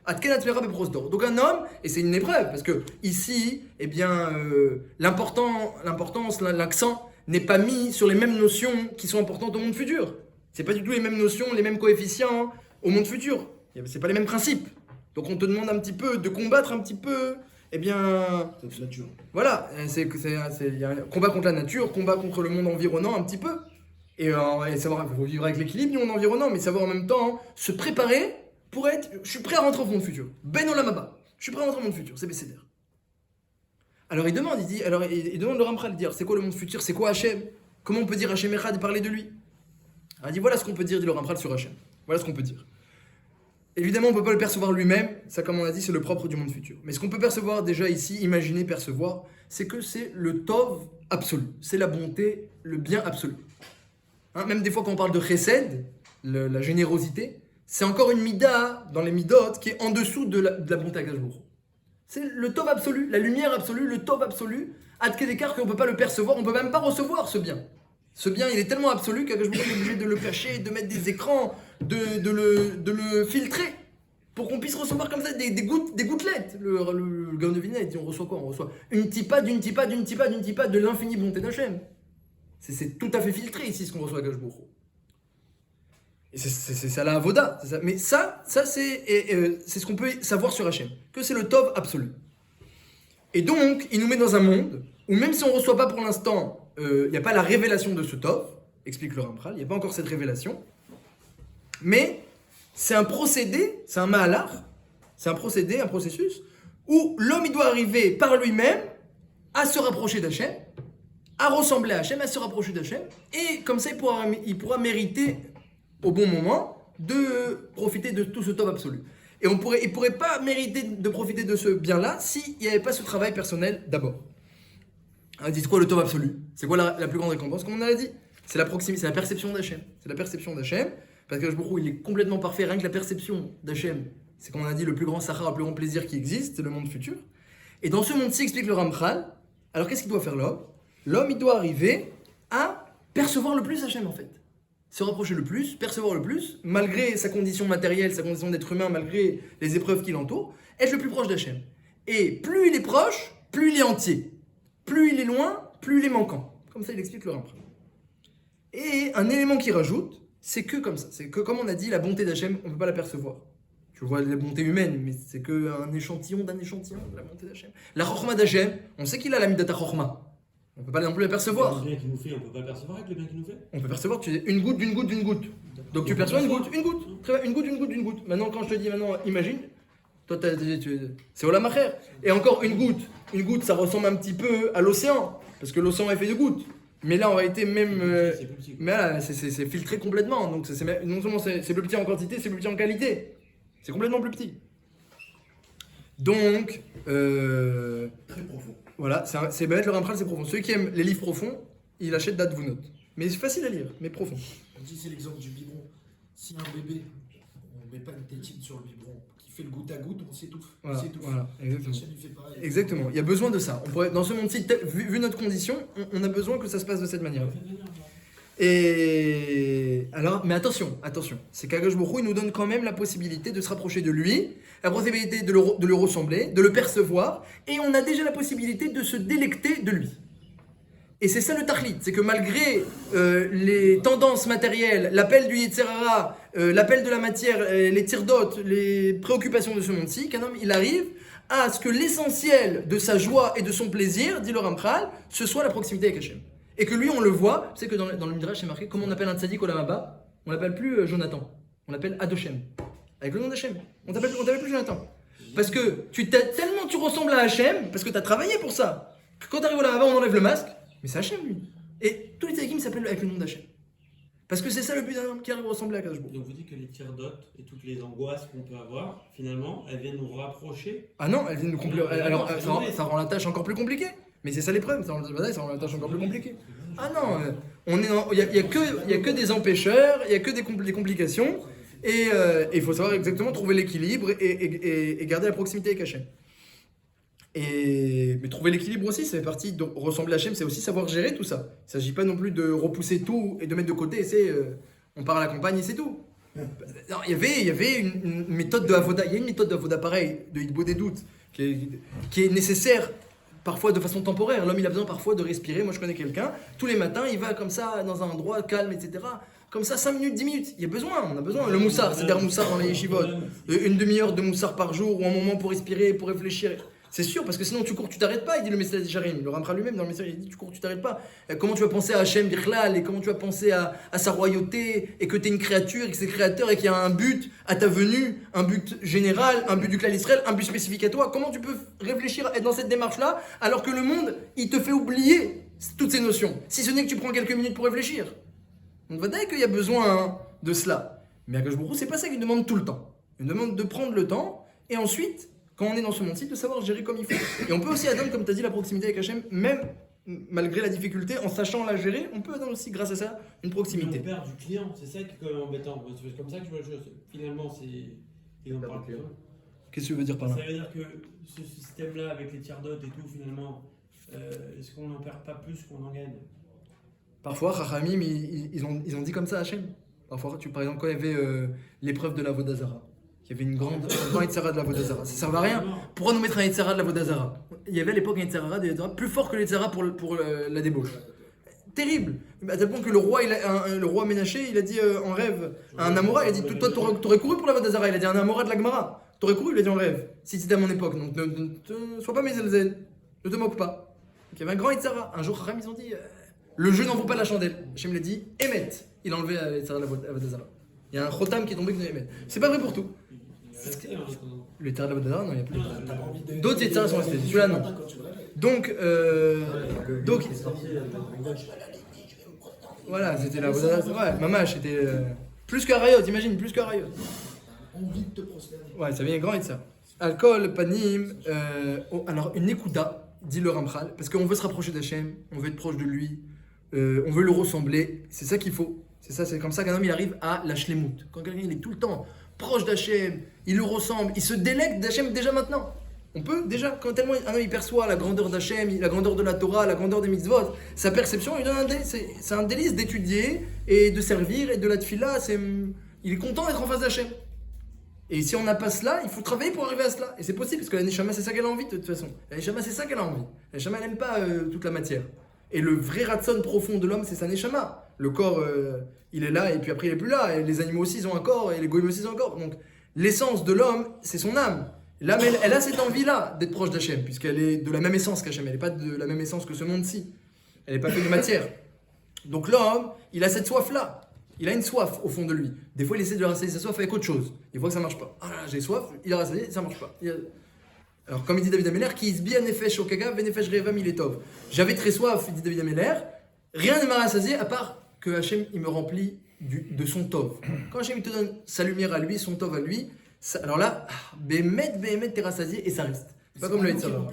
Donc un homme, et c'est une épreuve, parce que ici, eh bien, l'importance, l'accent n'est pas mis sur les mêmes notions qui sont importantes au monde futur. C'est pas du tout les mêmes notions, les mêmes coefficients au monde futur. C'est pas les mêmes principes. Donc on te demande un petit peu de combattre un petit peu, eh bien, C'est la nature. voilà, il y a un combat contre la nature, combat contre le monde environnant un petit peu. Et savoir, il faut vivre avec l'équilibre du monde environnant, mais savoir en même temps se préparer pour être, je suis prêt à rentrer au monde futur. Ben Olam Haba, je suis prêt à rentrer au monde futur, c'est Besséder. Alors il demande le Ramchal de dire, c'est quoi le monde futur, c'est quoi Hachem? Comment on peut dire Hachem Echad et parler de lui? Alors il dit, voilà ce qu'on peut dire, dit le Ramchal sur Hachem. Voilà ce qu'on peut dire. Évidemment, on ne peut pas le percevoir lui-même, ça comme on a dit, c'est le propre du monde futur. Mais ce qu'on peut percevoir déjà ici, imaginer, percevoir, c'est que c'est le Tov absolu, c'est la bonté, le bien absolu. Hein, même des fois quand on parle de Chesed, la générosité, c'est encore une mida dans les midot qui est en dessous de la bonté à Gashbour. C'est le Tov absolu, la lumière absolue, le Tov absolu, à quel écart qu'on ne peut pas le percevoir, on ne peut même pas recevoir ce bien. Ce bien, il est tellement absolu qu'Agashbour est obligé de le cacher, de mettre des écrans, de le filtrer, pour qu'on puisse recevoir comme ça des gouttelettes. Le Gaon de Vilna, il dit on reçoit quoi? On reçoit une tipa, d'une tipa, d'une tipa, d'une tipa de l'infinie bonté d'Hachem. C'est tout à fait filtré ici ce qu'on reçoit à Gashbour. Et c'est ça la avoda. Mais ça c'est ce qu'on peut savoir sur Hachem, que c'est le Tov absolu. Et donc, il nous met dans un monde où même si on ne reçoit pas pour l'instant, il n'y a pas la révélation de ce Tov, explique le Ramchal, il n'y a pas encore cette révélation, mais c'est un procédé, c'est un mahalar, c'est un procédé, un processus, où l'homme il doit arriver par lui-même à se rapprocher d'Hachem, à ressembler à Hachem, à se rapprocher d'Hachem, et comme ça il pourra mériter au bon moment de profiter de tout ce Tov absolu. Et il ne pourrait pas mériter de profiter de ce bien-là s'il n'y avait pas ce travail personnel d'abord. On dit quoi le Tov absolu? C'est quoi la plus grande récompense? Comme on l'a dit, c'est la proximité, c'est la perception d'Hachem. C'est la perception d'Hachem, parce que Baruch Hu, il est complètement parfait, rien que la perception d'Hachem, c'est comme on a dit le plus grand sahara, le plus grand plaisir qui existe, c'est le monde futur. Et dans ce monde-ci, explique le Ramchal, alors qu'est-ce qu'il doit faire l'homme? L'homme, il doit arriver à percevoir le plus Hachem en fait. Se rapprocher le plus, percevoir le plus, malgré sa condition matérielle, sa condition d'être humain, malgré les épreuves qui l'entourent, être le plus proche d'Hachem. Et plus il est proche, plus il est entier. Plus il est loin, plus il est manquant. Comme ça, il explique le Ramchal. Et un élément qui rajoute, c'est que comme ça. C'est que, comme on a dit, la bonté d'Hachem, on ne peut pas la percevoir. Tu vois la bonté humaine, mais c'est qu'un échantillon d'un échantillon de la bonté d'Hachem. La chorma d'Hachem, on sait qu'il a la midata chorma. On ne peut pas non plus la percevoir. Le bien qu'il nous fait, on ne peut pas le percevoir avec le bien qu'il nous fait. On peut percevoir que tu dis une goutte d'une goutte d'une goutte. Donc tu perçois une goutte. Très bien, une goutte d'une goutte d'une goutte. Maintenant, quand je te dis, imagine, toi, c'est Olam Acher. Et encore une goutte, ça ressemble un petit peu à l'océan, parce que l'océan est fait de gouttes. Mais là, en réalité, même, C'est plus petit. mais là, c'est filtré complètement. Donc non seulement c'est plus petit en quantité, c'est plus petit en qualité. C'est complètement plus petit. Donc, Très profond. voilà, c'est bête, le Ramchal, c'est profond. Ceux qui aiment les livres profonds, il achète d'Advunot. Mais c'est facile à lire, mais profond. On dit c'est l'exemple du biberon. Si un bébé, on met pas une tétine sur le biberon, qui fait le goutte à goutte, on s'étouffe. Voilà, On s'étouffe. voilà, exactement. Hachem, il fait pareil. Exactement, il y a besoin de ça. Dans ce monde-ci, vu notre condition, on a besoin que ça se passe de cette manière. Et alors, mais attention, c'est qu'Akadosh Baruch Hu, il nous donne quand même la possibilité de se rapprocher de lui, la possibilité de le ressembler, de le percevoir, et on a déjà la possibilité de se délecter de lui. Et c'est ça le tachlit, c'est que malgré les tendances matérielles, l'appel du Yetzer Hara, l'appel de la matière, les tirdotes, les préoccupations de ce monde-ci, qu'un homme, il arrive à ce que l'essentiel de sa joie et de son plaisir, dit le Ramchal, ce soit la proximité avec Hachem. Et que lui, on le voit, c'est que dans le Midrash, c'est marqué, comment on appelle un tzaddik au Lamaba, on l'appelle plus Jonathan, on l'appelle Adoshem, avec le nom d'Hachem. On t'appelle plus Jonathan. Parce que tellement tu ressembles à Hachem, parce que tu as travaillé pour ça, que quand tu arrives au Lamaba, on enlève le masque, mais c'est Hachem lui. Et tous les tzaddikim s'appellent avec le nom d'Hachem. Parce que c'est ça le but d'un homme qui arrive à ressembler à Kadosh Baruch Hu. Donc vous dites que les tirdotes et toutes les angoisses qu'on peut avoir, finalement, elles viennent nous rapprocher. Ah non, elles viennent nous compliquer. Alors ça rend la tâche encore plus compliquée. Mais c'est ça l'épreuve, ça rend la tâche encore plus compliquée. Ah non, il n'y a que des empêcheurs, il n'y a que des complications. Et il faut savoir exactement trouver l'équilibre et garder la proximité avec Hachem. Mais trouver l'équilibre aussi, ça fait partie de ressembler à Hachem, c'est aussi savoir gérer tout ça. Il ne s'agit pas non plus de repousser tout et de mettre de côté, et on part à la campagne et c'est tout. Non, il y avait une méthode de Avoda, il y a une méthode de Avoda pareil, de Hitbo des doutes, qui est nécessaire parfois de façon temporaire. L'homme il a besoin parfois de respirer. Moi je connais quelqu'un, tous les matins il va comme ça dans un endroit calme, etc. Comme ça 5 minutes, 10 minutes, on a besoin. Le moussard, c'est-à-dire moussard dans les yeshivot. Une demi-heure de moussard par jour ou un moment pour respirer, pour réfléchir. C'est sûr, parce que sinon tu cours, tu t'arrêtes pas, il dit le message Jarim. Le Ramchal lui-même dans le message, il dit tu cours, tu t'arrêtes pas. Comment tu vas penser à Hachem Bichlal et comment tu vas penser à sa royauté et que tu es une créature et que c'est créateur et qu'il y a un but à ta venue, un but général, un but du clan Israël, un but spécifique à toi. Comment tu peux réfléchir, être dans cette démarche-là alors que le monde, il te fait oublier toutes ces notions, si ce n'est que tu prends quelques minutes pour réfléchir. Donc va dire qu'il y a besoin de cela. Mais Akadosh Baruch Hu, c'est pas ça qu'il demande tout le temps. Il demande de prendre le temps et ensuite, quand on est dans ce monde-ci, de savoir gérer comme il faut. Et on peut aussi atteindre, comme tu as dit, la proximité avec Hachem, même malgré la difficulté, en sachant la gérer, on peut atteindre aussi, grâce à ça, une proximité. On perd du client, c'est ça qui est quand même embêtant. C'est comme ça que je vois le jeu. Finalement, il en parle plus. Qu'est-ce que tu veux dire par là? Ça veut dire que ce système-là, avec les tiers-dotes et tout, finalement, est-ce qu'on n'en perd pas plus qu'on en gagne? Parfois, Chachamim, ils ont dit comme ça à Hachem. Parfois, par exemple, quand il y avait l'épreuve de la Vodazara, il y avait une grande Yitzhara de la Vodazara. Ça ne servait à rien. Pourquoi nous mettre un Yitzhara de la Vodazara? Il y avait à l'époque un Yitzhara plus fort que le Yitzhara pour la débauche. Terrible. À tel point que le roi Ménaché, il a dit en rêve à un Amora, il a dit toi, t'aurais couru pour la Vodazara. Il a dit un Amora de la Gemara. T'aurais couru, il a dit en rêve, si c'était à mon époque. Donc ne sois pas mézelzel, ne te moque pas. Donc, il y avait un grand Yitzhara. Un jour, Chacham, ils ont dit le jeu n'en vaut pas la chandelle. Hachem l'a dit Emet. Il a enlevé le Yitzhara de la Vodazara. Il y a un Chotam qui est tombé qui Emet. C'est pas vrai pour tout. Le Yitzhara de la Vodazara, non, il n'y a plus. D'autres Yitzaras sont restés. Celui-là, non. Donc, voilà, c'était la Vodazara. Ouais, Mamash, c'était plus qu'un Rayot, imagine, plus qu'un Rayot. Envie de te prosterner. Ouais, ça vient grand et ça. Alcool, panim, alors une ékouda, dit le Ramchal, parce qu'on veut se rapprocher d'Hachem, on veut être proche de lui, on veut le ressembler, c'est ça qu'il faut. C'est comme ça qu'un homme il arrive à la shlemut. Quand quelqu'un il est tout le temps proche d'Hachem, il le ressemble, il se délecte d'Hachem déjà maintenant. On peut déjà, quand tellement un homme il perçoit la grandeur d'Hachem, la grandeur de la Torah, la grandeur des mitzvot, sa perception, il donne c'est un délice d'étudier et de servir et de la tfila, il est content d'être en face d'Hachem. Et si on n'a pas cela, il faut travailler pour arriver à cela. Et c'est possible, parce que la Neshama, c'est ça qu'elle a envie de toute façon. La Neshama, c'est ça qu'elle a envie. La Neshama, elle n'aime pas toute la matière. Et le vrai ratson profond de l'homme, c'est sa Neshama. Le corps, il est là, et puis après, il n'est plus là. Et les animaux aussi, ils ont un corps, et les goïms aussi, ils ont un corps. Donc, l'essence de l'homme, c'est son âme. L'âme, elle a cette envie-là d'être proche d'Hachem, puisqu'elle est de la même essence qu'Hachem. Elle n'est pas de la même essence que ce monde-ci. Elle n'est pas faite de matière. Donc l'homme, il a cette soif-là. Il a une soif au fond de lui. Des fois, il essaie de rassasier sa soif avec autre chose. Des fois que ça marche pas. Ah là, j'ai soif, il a rassasié, ça marche pas. Alors, comme il dit David Ameller, qui isbia nefesh okaga venefesh reva miletov. J'avais très soif, dit David Ameller. Rien ne m'a rassasié à part que Hachem, il me remplit de son tov. Quand Hachem, il te donne sa lumière à lui, son tov à lui, alors là, bémet, t'es rassasié et ça reste. C'est pas comme le Yitzhara.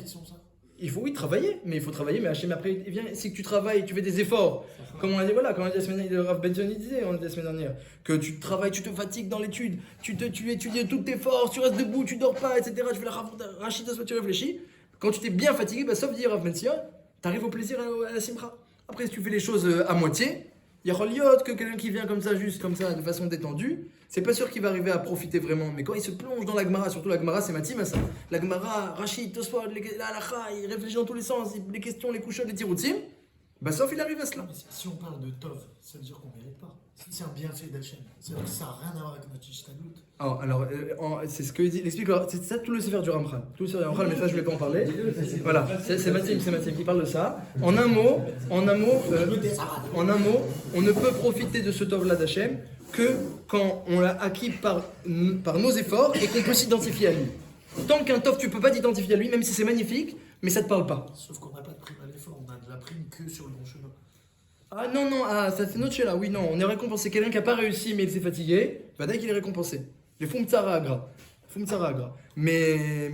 il faut travailler, mais il faut travailler, mais Hachem après, il vient, c'est que tu travailles, tu fais des efforts. Comme on a dit, voilà, comme on a dit la semaine dernière, Rav Benson il disait, on a dit la semaine dernière, que tu travailles, tu te fatigues dans l'étude, tu étudies toutes tes forces, tu restes debout, tu dors pas, etc. Tu fais la rachida, tu réfléchis. Quand tu t'es bien fatigué, bah, sauf dire Rav Benson, t'arrives au plaisir à la simra. Après, si tu fais les choses à moitié, il y a Roliot, que quelqu'un qui vient comme ça, juste comme ça, de façon détendue, c'est pas sûr qu'il va arriver à profiter vraiment. Mais quand il se plonge dans la Gemara, surtout la Gemara, c'est Matim à ça. La Gemara, Rachid, Tosfot, la Halacha, il réfléchit dans tous les sens, les questions, les couchottes, les tiroutim, bah sauf il arrive à cela. Mais si on parle de Tov, ça veut dire qu'on ne mérite pas. Si c'est un bienfait d'Hachem, ça veut dire que ça n'a rien à voir avec notre Ishtadlut. Alors, c'est ce que il explique, c'est ça tout le Sefer du Ramchal. Tout le Sefer du Ramchal, mais ça je ne vais pas en parler. Voilà, c'est Matim, il parle de ça. En un mot, on ne peut profiter de ce Tov-là d'Hachem que quand on l'a acquis par nos efforts et qu'on peut s'identifier à lui. Tant qu'un Tov, tu ne peux pas t'identifier à lui, même si c'est magnifique, mais ça ne te parle pas. Sauf qu'on n'a pas de prime à l'effort, on a de la prime que sur le bon chemin. Ah non, ça c'est notre là, oui, non, on est récompensé. Quelqu'un qui n'a pas réussi mais il s'est fatigué, bah dès qu'il est récompensé. Les Fum Tsara Agra. Mais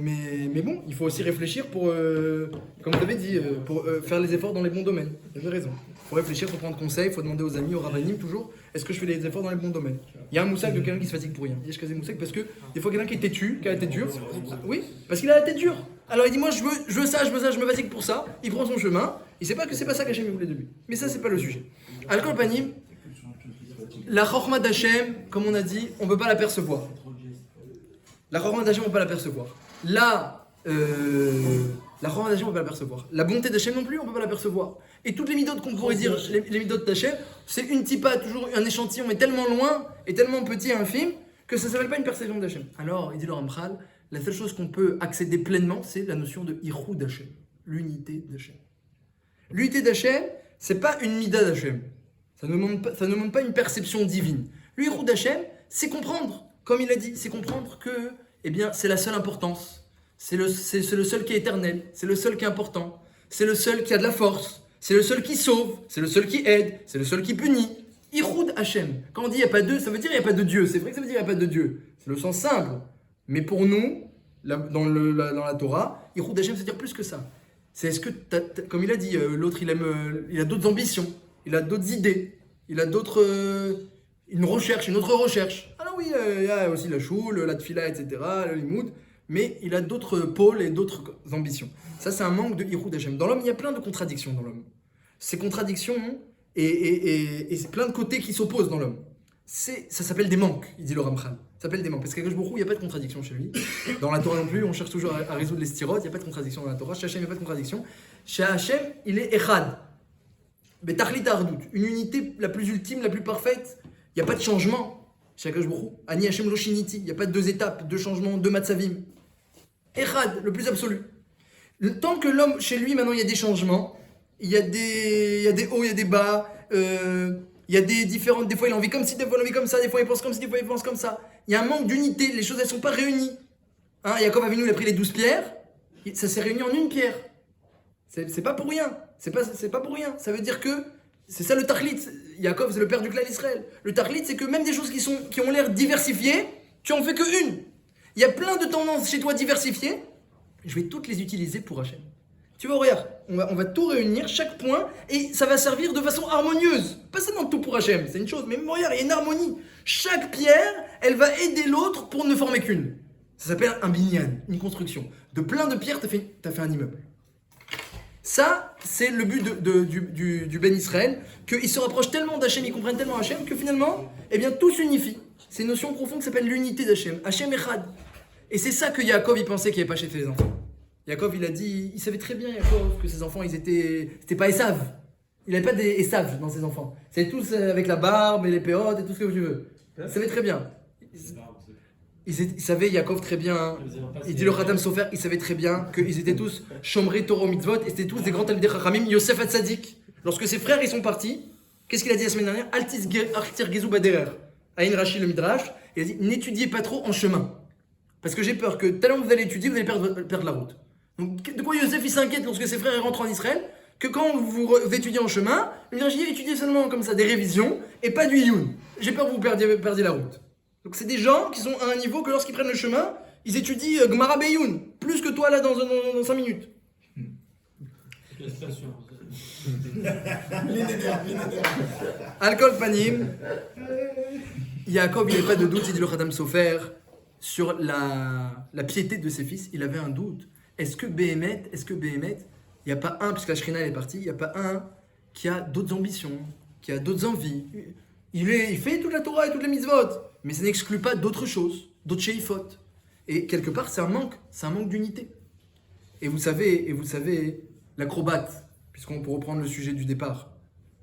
bon, il faut aussi réfléchir pour, comme vous avez dit, pour faire les efforts dans les bons domaines. Vous avez raison. Il faut réfléchir, il faut prendre conseil, il faut demander aux amis, aux rabbinim toujours, est-ce que je fais les efforts dans les bons domaines? Il y a un moussak de quelqu'un qui se fatigue pour rien. Il y a Shkazé moussak parce que des fois quelqu'un qui est têtu, qui a la tête dure, oui, parce qu'il a la tête dure. Alors il dit moi je veux ça, je me fatigue pour ça, il prend son chemin, il sait pas que c'est pas ça qu'Hachem voulait de lui. Mais ça c'est pas le sujet. Al-Kol Panim, la Chokhmah d'Hachem, comme on a dit, on peut pas l'apercevoir. La Chokhmah d'Hachem, on peut pas l'apercevoir. La Chokhmah d'Hachem, on peut pas l'apercevoir. La bonté d'Hachem non plus, on peut pas l'apercevoir. Et toutes les midotes qu'on pourrait dire, les midotes d'Hachem, c'est une tipa, toujours un échantillon, mais tellement loin et tellement petit et infime que ça s'appelle pas une perception d'Hachem. Alors, il dit le Ramchal, la seule chose qu'on peut accéder pleinement, c'est la notion de Ichud d'Hachem, l'unité d'Hachem. L'unité d'Hachem, c'est pas une mida d'Hachem. Ça ne demande pas une perception divine. L'Ichud d'Hachem, c'est comprendre, comme il a dit, c'est comprendre que, eh bien, c'est la seule importance. C'est le seul qui est éternel, c'est le seul qui est important, c'est le seul qui a de la force, c'est le seul qui sauve, c'est le seul qui aide, c'est le seul qui punit. Ichud Hachem. Quand on dit il n'y a pas de, ça veut dire il n'y a pas de Dieu. C'est vrai que ça veut dire il n'y a pas de Dieu. C'est le sens simple. Mais pour nous, dans la Torah, Ichud Hachem, ça veut dire plus que ça. C'est est-ce que, comme il a dit, l'autre il a d'autres ambitions, il a d'autres idées, il a une autre recherche. Alors oui, il y a aussi la choule, la tfila, etc., le limoud, mais il a d'autres pôles et d'autres ambitions. Ça, c'est un manque de Ichud Hachem. Dans l'homme, il y a plein de contradictions dans l'homme. Ces contradictions et c'est plein de côtés qui s'opposent dans l'homme. Ça s'appelle des manques, il dit le Ramchal. Ça s'appelle des manques. Parce qu'à Baruch Hu, il n'y a pas de contradiction chez lui. Dans la Torah non plus, on cherche toujours à résoudre les styrotes, il n'y a pas de contradiction dans la Torah. Chez Hachem, il n'y a pas de contradiction. Chez Hachem, il est Echad. Betachlit Ardout, une unité la plus ultime, la plus parfaite. Il n'y a pas de changement. Chez Baruch Hu, Ani Hachem Loshiniti, il n'y a pas de deux étapes, deux changements, deux matzavim. Echad, le plus absolu. Tant que l'homme, chez lui, maintenant, il y a des changements, il y a des hauts, il y a des bas, il y a des différentes, des fois il a envie comme ci, des fois il a envie comme ça, des fois il pense comme ci, des fois il pense comme ça. Il y a un manque d'unité, les choses elles sont pas réunies. Yaakov Avinu il a pris les 12 pierres, ça s'est réuni en une pierre. C'est pas pour rien, c'est pas pour rien. Ça veut dire que, c'est ça le Tachlit, Yaakov c'est le père du clan d'Israël. Le Tachlit c'est que même des choses qui ont l'air diversifiées, tu en fais que une. Il y a plein de tendances chez toi diversifiées, je vais toutes les utiliser pour Hachem. Tu vois, regarde, on va tout réunir, chaque point, et ça va servir de façon harmonieuse. Pas seulement tout pour Hachem, c'est une chose, mais regarde, il y a une harmonie. Chaque pierre, elle va aider l'autre pour ne former qu'une. Ça s'appelle un binyan, une construction. De plein de pierres, t'as fait un immeuble. Ça, c'est le but du Ben Israël, qu'ils se rapprochent tellement d'Hachem, ils comprennent tellement Hachem, que finalement, eh bien, tout s'unifie. C'est une notion profonde qui s'appelle l'unité d'Hachem. Hachem Echad. Et c'est ça que Yaakov, il pensait qu'il n'y avait pas chez les enfants. Yaakov, il a dit, il savait très bien, Yaakov, que ses enfants, c'était pas Esav. Il n'avait pas des Esav dans ses enfants. C'était tous avec la barbe et les péotes et tout ce que tu veux. Il savait très bien. Il savait, Yaakov, très bien. Il dit le Khatam Sofer, il savait très bien qu'ils étaient tous Shomrei Torah Mitzvot et c'était tous des grands Talmidei Chachamim. Yosef Hatzadik, lorsque ses frères ils sont partis, qu'est-ce qu'il a dit la semaine dernière? Altir Gezu Baderer. Aïn Rashi le Midrash, il a dit n'étudiez pas trop en chemin. Parce que j'ai peur que tellement vous allez étudier, vous allez perdre la route. Donc, de quoi Yosef il s'inquiète lorsque ses frères rentrent en Israël? Que quand vous étudiez en chemin, il dit étudiez seulement comme ça des révisions et pas du Iyun. J'ai peur que vous perdiez la route. Donc, c'est des gens qui sont à un niveau que lorsqu'ils prennent le chemin, ils étudient Gemara Beyoun, plus que toi là dans 5 minutes. Félicitations. Alcool panim. Yaakov, il n'avait pas de doute, il dit le Khadam Sofer, sur la piété de ses fils. Il avait un doute. Est-ce que Béhémet, il n'y a pas un, puisque la Shrina elle est partie, il n'y a pas un qui a d'autres ambitions, qui a d'autres envies. Il fait toute la Torah et toutes les mitzvot, mais ça n'exclut pas d'autres choses, d'autres sheifot. Et quelque part, c'est un manque d'unité. Et vous savez, l'acrobate, puisqu'on peut reprendre le sujet du départ,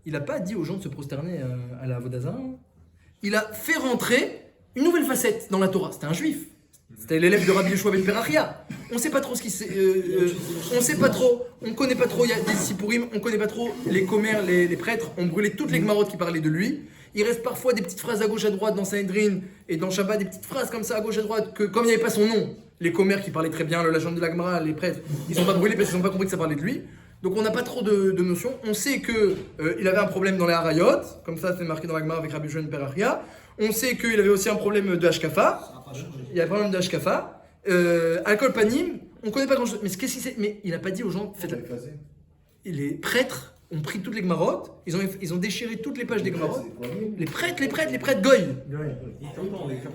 il n'a pas dit aux gens de se prosterner à la Vodazara. Il a fait rentrer une nouvelle facette dans la Torah. C'était un juif. C'était l'élève de Rabbi Yeshua ben Perachia. On ne sait pas trop ce qui c'est. On sait pas trop. On connaît pas trop. Il y a des Sipurim. On connaît pas trop les commères, les prêtres. On brûlait toutes les Gemarot qui parlaient de lui. Il reste parfois des petites phrases à gauche à droite dans Sanhedrin et dans Shabbat, des petites phrases comme ça à gauche à droite que comme il n'y avait pas son nom, les commères qui parlaient très bien, le légende de la Gemara, les prêtres, ils n'ont pas brûlé parce qu'ils n'ont pas compris que ça parlait de lui. Donc on n'a pas trop de notions. On sait que il avait un problème dans les Harayot, comme ça c'est marqué dans la Gemara avec Rabbi Yeshua ben Perachia. On sait qu'il avait aussi un problème de Hashkafa. Il y a un problème de Hashkafa. Alcool panim, on ne connaît pas grand chose. Mais qu'est-ce qu'il sait? Mais il n'a pas dit aux gens, faites la. Les prêtres ont pris toutes les Gemarot, ils ont déchiré toutes les pages des Gemarot. Les prêtres goy.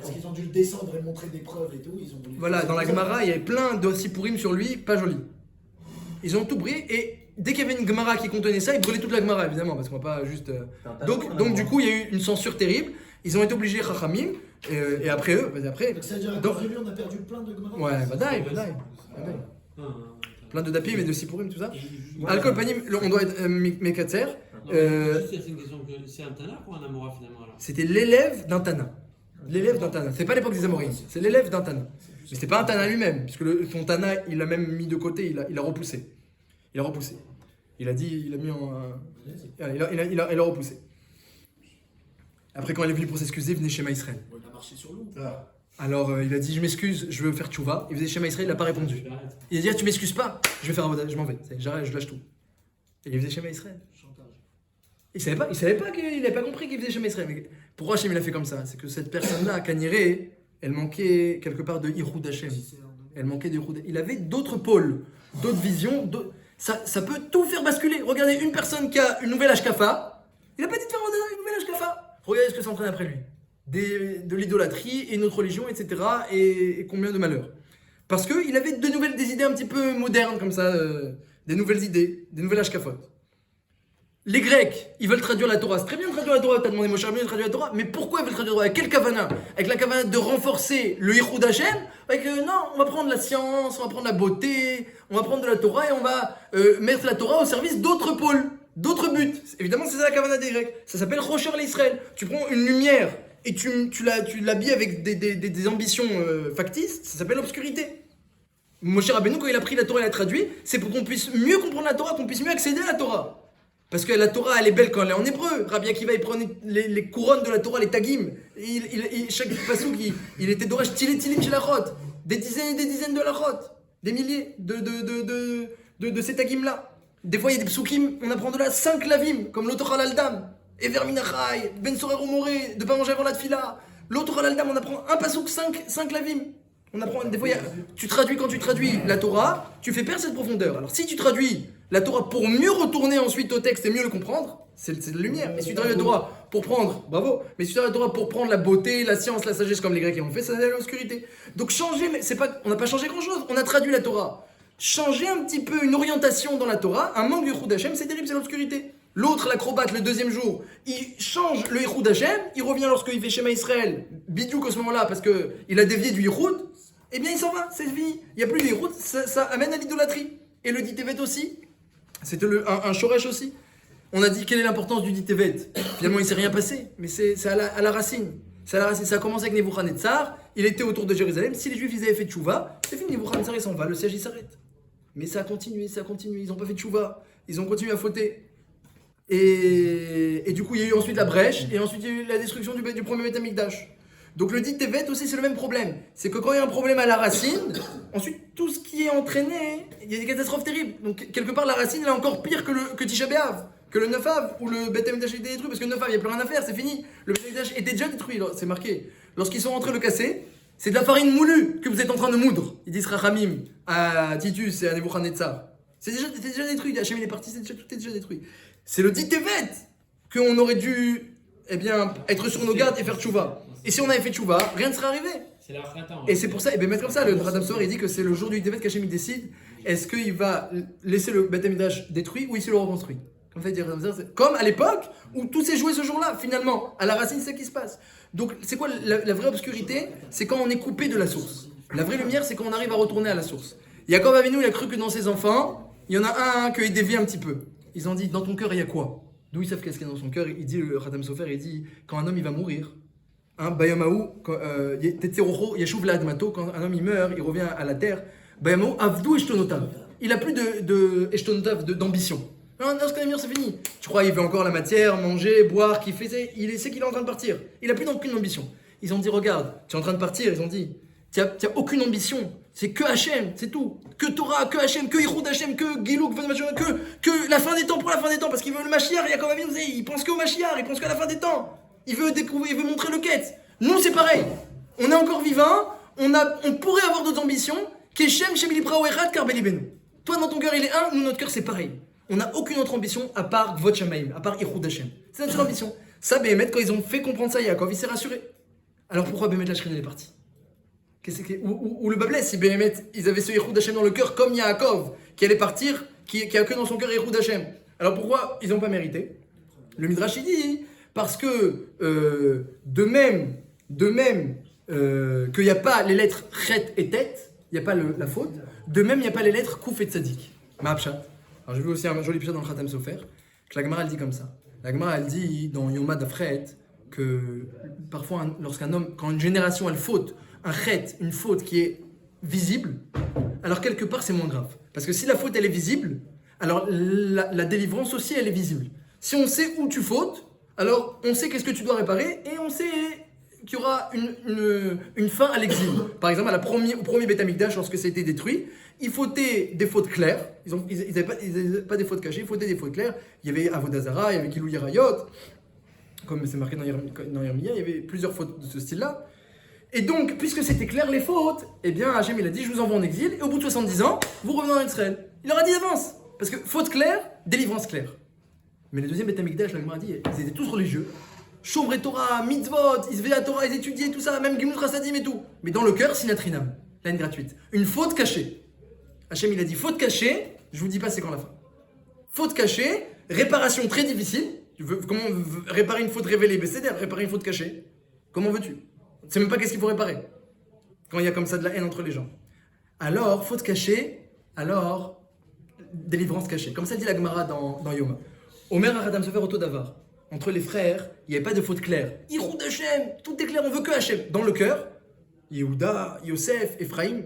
Parce qu'ils ont dû le descendre et montrer des preuves et tout. Ils ont voulu... Voilà, dans la Gemara, il y avait plein de Sipurim sur lui, pas joli. Ils ont tout brûlé et dès qu'il y avait une Gemara qui contenait ça, ils brûlaient toute la Gemara évidemment, parce qu'on va pas juste. Donc du coup, il y a eu une censure terrible. Ils ont été obligés, Chachamim, et après eux, après. Donc c'est-à-dire à cause de lui, on a perdu plein de Gemara. Ouais, badaï. Plein de dapim et de Sipurim, tout ça. Alcool panim, on doit être Mekatser. C'est une question que c'est un Tana ou un Amora finalement alors? C'était l'élève d'un Tana. C'est pas l'époque des Amorim, c'est l'élève d'un Tana. Mais c'était pas un Tana lui-même, puisque son Tana, il l'a même mis de côté, il a repoussé. Il a dit, il a mis en. Il a repoussé. Après, quand il est venu pour s'excuser, il venait chez Maïsraël. Il a marché sur l'eau. Alors, il a dit, je m'excuse, je veux faire tchouva. Il faisait chez Maïsraël, il n'a pas répondu. Il a dit, ah, tu m'excuses pas, je vais faire un je m'en vais, j'arrête, je lâche tout. Et il faisait chez Maïsraël. Il savait pas qu'il n'avait pas compris qu'il faisait chez Maïsraël. Mais pourquoi Hachem il a fait comme ça? C'est que cette personne-là, Kaniré, elle manquait quelque part de Iroud Hachem. Elle manquait de Iroud. Il avait d'autres pôles, d'autres visions. Ça peut tout faire basculer. Regardez, une personne qui a une nouvelle Hashkafa, il n'a pas dit de faire une nouvelle Hashkafa. Regardez ce que ça entraîne après lui. De l'idolâtrie et une autre religion, etc. Et combien de malheurs. Parce qu'il avait des idées un petit peu modernes comme ça, des nouvelles idées, des nouvelles Hashkafot. Les Grecs, ils veulent traduire la Torah. C'est très bien de traduire la Torah, t'as demandé Moshe Rabbeinu de traduire la Torah, mais pourquoi ils veulent traduire la Torah? Avec quelle kavana? Avec la kavana de renforcer le Yichud Hashem? Avec non, on va prendre la science, on va prendre la beauté, on va prendre de la Torah et on va mettre la Torah au service d'autres pôles, d'autres buts. Évidemment, c'est ça la kavana des Grecs. Ça s'appelle Rocher l'Israël. Tu prends une lumière et tu l'habilles avec des ambitions factices, ça s'appelle l'obscurité. Moshe Rabbeinu, quand il a pris la Torah et l'a traduit, c'est pour qu'on puisse mieux comprendre la Torah, qu'on puisse mieux accéder à la Torah. Parce que la Torah, elle est belle quand elle est en hébreu. Rabbi Akiva, il prenait les couronnes de la Torah, les tagim. Chaque pasouk, il était d'orage tilim chez la rote. Des dizaines et des dizaines de la rote. Des milliers de ces tagim-là. Des fois, il y a des psukim, on apprend de là 5 lavim, comme l'autre al-Aldam. Ever minachai, ben sorer moré, de pas manger avant la tfila. L'autre al-Aldam, on apprend un pasouk, 5 lavim. On apprend, des fois, quand tu traduis la Torah, tu fais perdre cette profondeur. Alors si tu traduis la Torah pour mieux retourner ensuite au texte et mieux le comprendre, c'est de la lumière. Mais si tu traduis la Torah pour prendre, bravo, mais si tu traduis la Torah pour prendre la beauté, la science, la sagesse comme les Grecs l'ont fait, ça c'est l'obscurité. Donc changer, mais on n'a pas changé grand chose, on a traduit la Torah. Changer un petit peu une orientation dans la Torah, un manque du Yichud Hashem, c'est terrible, c'est l'obscurité. L'autre, l'acrobate, le deuxième jour, il change le Yichud Hashem, il revient lorsqu'il fait Shema Israël, bidouk à ce moment-là, parce qu'il a dévié du Yichud, eh bien il s'en va, c'est fini. Il n'y a plus de Yichud, ça amène à l'idolâtrie. Et le Ditevet aussi, c'était un Shoresh aussi. On a dit quelle est l'importance du Ditevet. Finalement, il ne s'est rien passé, mais c'est à la racine. C'est à la racine. Ça a commencé avec Nebuchadnezzar, il était autour de Jérusalem. Si les Juifs ils avaient fait tchouva, c'est fini, Nebuchadnezzar il s'en va, le siège il s'arrête. Mais ça a continué, ils n'ont pas fait tchouva, ils ont continué à fauter. Et du coup, il y a eu ensuite la brèche, et ensuite il y a eu la destruction du premier Beth Amikdash. Donc le dit Tevet aussi, c'est le même problème. C'est que quand il y a un problème à la racine, ensuite tout ce qui est entraîné, il y a des catastrophes terribles. Donc quelque part la racine elle est encore pire que Tisha B'Av, que le 9 Av, où le Beth Amikdash était détruit, parce que le 9 Av, il n'y a plus rien à faire, c'est fini. Le Beth Amikdash était déjà détruit, c'est marqué. Lorsqu'ils sont rentrés le casser, c'est de la farine moulue que vous êtes en train de moudre. Ils disent Rachamim à Titus et à Nebuchadnezzar. C'est déjà détruit. Hachem il est parti, tout est déjà détruit. C'est le dit Tevet qu'on aurait dû être sur nos gardes et faire tchouva. Et si on avait fait tchouva, rien ne serait arrivé. C'est la Khatam. Et c'est pour ça, et bien mettre comme ça, le Radam Sofer il dit que c'est le jour du Tevet qu'Hachem il décide est-ce qu'il va laisser le Beth Amikdash détruit ou il se le reconstruit. Comme ça, il dit Radam Sofer, c'est comme à l'époque où tout s'est joué ce jour-là, finalement. À la racine, c'est ce qui se passe. Donc, c'est quoi la vraie obscurité? C'est quand on est coupé de la source. La vraie lumière, c'est quand on arrive à retourner à la source. Yaakov Avinu, il a cru que dans ses enfants, il y en a un qui dévie un petit peu. Ils ont dit, dans ton cœur, il y a quoi? D'où ils savent qu'est-ce qu'il y a dans son cœur? Il dit, le Radam Sofer, il dit, quand un homme il va mourir, Bayamaou, Tetzerocho, Yeshuv La'admato, quand un homme il meurt, il revient à la terre, Bayamaou, Avdou Eshtonotav. Il a plus de Eshtonotav, d'ambition. Non, ce qu'on est mort, c'est fini. Tu crois, il veut encore la matière, manger, boire, kiffer, il sait qu'il est en train de partir. Il a plus aucune ambition. Ils ont dit, regarde, tu es en train de partir, ils ont dit, tu n'as aucune ambition. C'est que Hachem, c'est tout. Que Torah, que Hachem, que Yichud Hachem, que Gilouk, que la fin des temps pour la fin des temps. Parce qu'il veut le Mashiach, Yaakov Avinu, il pense qu'au Mashiach, il pense qu'à la fin des temps. Il veut découvrir, il veut montrer le quête. Nous, c'est pareil. On est encore vivants, on pourrait avoir d'autres ambitions. Keshem, Shem Ilibra Oerad, Karbelibenu. Toi, dans ton cœur, il est un, nous, notre cœur, c'est pareil. On n'a aucune autre ambition à part Vot Shamaim, à part Yichud Hachem. C'est notre seule ambition. Ça, Béhémet, quand ils ont fait comprendre ça à Yaakov, il s'est rassuré. Alors pourquoi Béhémet la Shrine, elle est partie? Ou le Bablès, si Béhémet, ils avaient ce Yichud Hachem dans le cœur, comme Yaakov, qui allait partir, qui a que dans son cœur Yichud Hachem. Alors pourquoi ils n'ont pas mérité? Le Midrash, il dit, parce que de même qu'il n'y a pas les lettres Chet et Tet, il n'y a pas la faute, de même il n'y a pas les lettres Kouf et Tzadik. Ma'apshat. Alors j'ai vu aussi un joli pshat dans le Khatam Sofer, que la Gemara elle dit comme ça. La Gemara elle dit dans Yoma d'Afret que parfois lorsqu'un homme, quand une génération elle faute, un chet, une faute qui est visible, alors quelque part c'est moins grave. Parce que si la faute elle est visible, alors la délivrance aussi elle est visible. Si on sait où tu fautes, alors on sait qu'est-ce que tu dois réparer et on sait qu'il y aura une fin à l'exil. Par exemple, au premier Beth Amikdash, lorsque ça a été détruit, ils fautaient des fautes claires. Ils n'avaient pas des fautes cachées, ils fautaient des fautes claires. Il y avait Avodazara, il y avait Kilou Yerayot, comme c'est marqué dans Yermia, il y avait plusieurs fautes de ce style-là. Et donc, puisque c'était clair les fautes, eh bien Hachem il a dit, je vous envoie en exil, et au bout de 70 ans, vous revenez en Israël. Il leur a dit d'avance. Parce que faute claire, délivrance claire. Mais le deuxième Beth Amikdash, la Gemara a dit, ils étaient tous religieux. Shomer Torah, mitzvot, ils se veillent à Torah, ils étudiaient tout ça, même Gimut Rasadim et tout. Mais dans le cœur, sinatrinam, la haine gratuite. Une faute cachée. Hachem il a dit faute cachée, je vous dis pas c'est quand la fin. Faute cachée, réparation très difficile. Comment réparer une faute révélée? C'est-à-dire réparer une faute cachée. Comment veux-tu? Tu sais même pas qu'est-ce qu'il faut réparer. Quand il y a comme ça de la haine entre les gens. Alors, faute cachée, alors, délivrance cachée. Comme ça dit la Gemara dans Yoma. Omer Haradam Sofer Oto Davar. Entre les frères, il n'y avait pas de faute claire. Yichud Hachem, tout est clair, on veut que Hachem. Dans le cœur, Yehuda, Yosef, Ephraïm.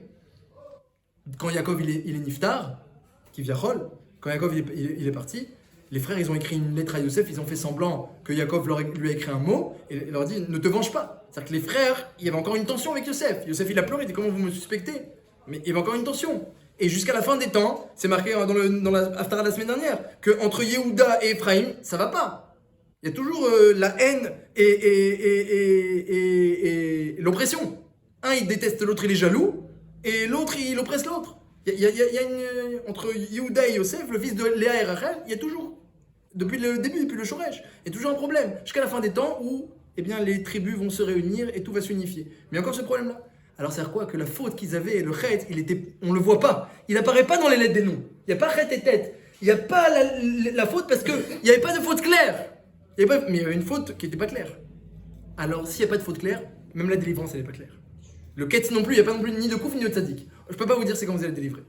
Quand Yaakov il est niftar, qui vient Chol, quand Yaakov il est parti, les frères ils ont écrit une lettre à Yosef, ils ont fait semblant que Yaakov lui a écrit un mot, et il leur dit ne te venge pas. C'est-à-dire que les frères, il y avait encore une tension avec Yosef. Yosef il a pleuré, il dit comment vous me suspectez? Mais il y avait encore une tension. Et jusqu'à la fin des temps, c'est marqué dans la Haftara de la semaine dernière, qu'entre Yehuda et Ephraïm, ça va pas. Il y a toujours la haine et l'oppression. Un il déteste l'autre, il est jaloux, et l'autre il oppresse l'autre. Il y a entre Yehuda et Yosef, le fils de Léa et Rachel, il y a toujours, depuis le début, depuis le Shoresh, il y a toujours un problème. Jusqu'à la fin des temps où les tribus vont se réunir et tout va s'unifier. Mais encore ce problème-là. Alors c'est à quoi que la faute qu'ils avaient, le chet, on le voit pas. Il apparaît pas dans les lettres des noms. Il n'y a pas chet et tête. Il n'y a pas la faute parce qu'il n'y avait pas de faute claire. Mais il y avait une faute qui n'était pas claire. Alors s'il n'y a pas de faute claire, même la délivrance elle n'est pas claire. Le quête non plus, il n'y a pas non plus ni de kouf ni de tzaddik. Je peux pas vous dire c'est quand vous allez délivrer.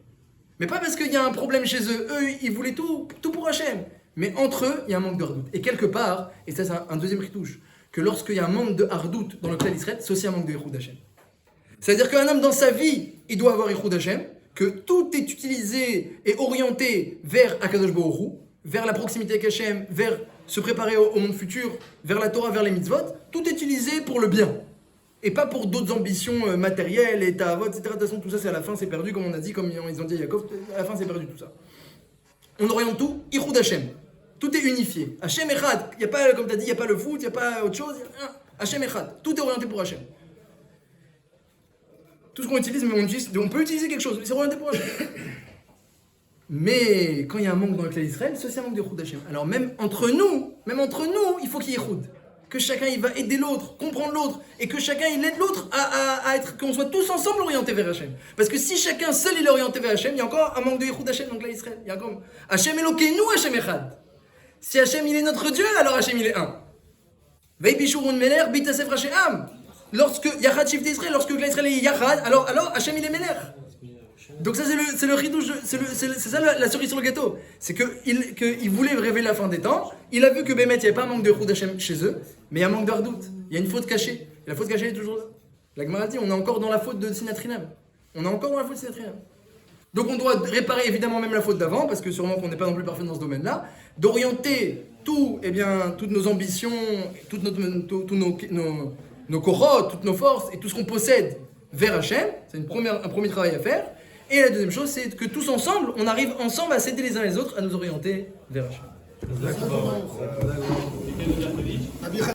Mais pas parce qu'il y a un problème chez eux. Eux, ils voulaient tout pour Hachem. Mais entre eux, il y a un manque de hardout. Et quelque part, et ça c'est un deuxième ritouche, que lorsqu'il y a un manque de hardout dans le clan Israël, c'est aussi un manque de Yichud Hachem. C'est-à-dire qu'un homme dans sa vie, il doit avoir Yichud Hachem, que tout est utilisé et orienté vers Akadosh Baruch Hu, vers la proximité avec Hachem, vers se préparer au monde futur, vers la Torah, vers les mitzvot. Tout est utilisé pour le bien. Et pas pour d'autres ambitions matérielles, et ta'avot, etc. De toute façon, tout ça, c'est à la fin, c'est perdu, comme on a dit, comme ils ont dit à Yaakov, à la fin, c'est perdu tout ça. On oriente tout, Yichud Hachem. Tout est unifié. Hachem Echad. Il n'y a pas, comme tu as dit, il n'y a pas le foot, il n'y a pas autre chose. Hachem Echad. Tout est orienté pour Hachem. Tout ce qu'on utilise, mais on peut utiliser quelque chose, mais c'est orienté pour Hachem. Mais quand il y a un manque dans le clan d'Israël, c'est aussi un manque de Choud Hashem. Alors même entre nous, il faut qu'il y ait Choud. Que chacun il va aider l'autre, comprendre l'autre, et que chacun il aide l'autre à être, qu'on soit tous ensemble orientés vers Hachem. Parce que si chacun seul il est orienté vers Hachem, il y a encore un manque de Yichud Hachem dans le clan d'Israël. Il y a encore Hachem Elokeinu, Hachem Echad. Si Hachem il est notre Dieu, alors Hachem il est un. Vei bishurun meler bitasef Hashem. Lorsque Yachad Shifte Israël, lorsque le clan d'Israël est Yachad, alors Hachem il est meler. Donc ça c'est le ridouche, c'est ça la cerise sur le gâteau. C'est qu'il voulait révéler la fin des temps. Il a vu que Bémet, il n'y avait pas un manque de Yichud Hashem chez eux, mais il y a un manque d'Ardout. Il y a une faute cachée. Et la faute cachée est toujours là. La Gemara dit, on est encore dans la faute de Sinatrinam. Donc on doit réparer évidemment même la faute d'avant, parce que sûrement qu'on n'est pas non plus parfait dans ce domaine-là, d'orienter toutes nos ambitions, tous nos kohot, toutes nos forces et tout ce qu'on possède vers Hachem. C'est un premier travail à faire. Et la deuxième chose, c'est que tous ensemble, on arrive ensemble à s'aider les uns les autres, à nous orienter vers Hachem.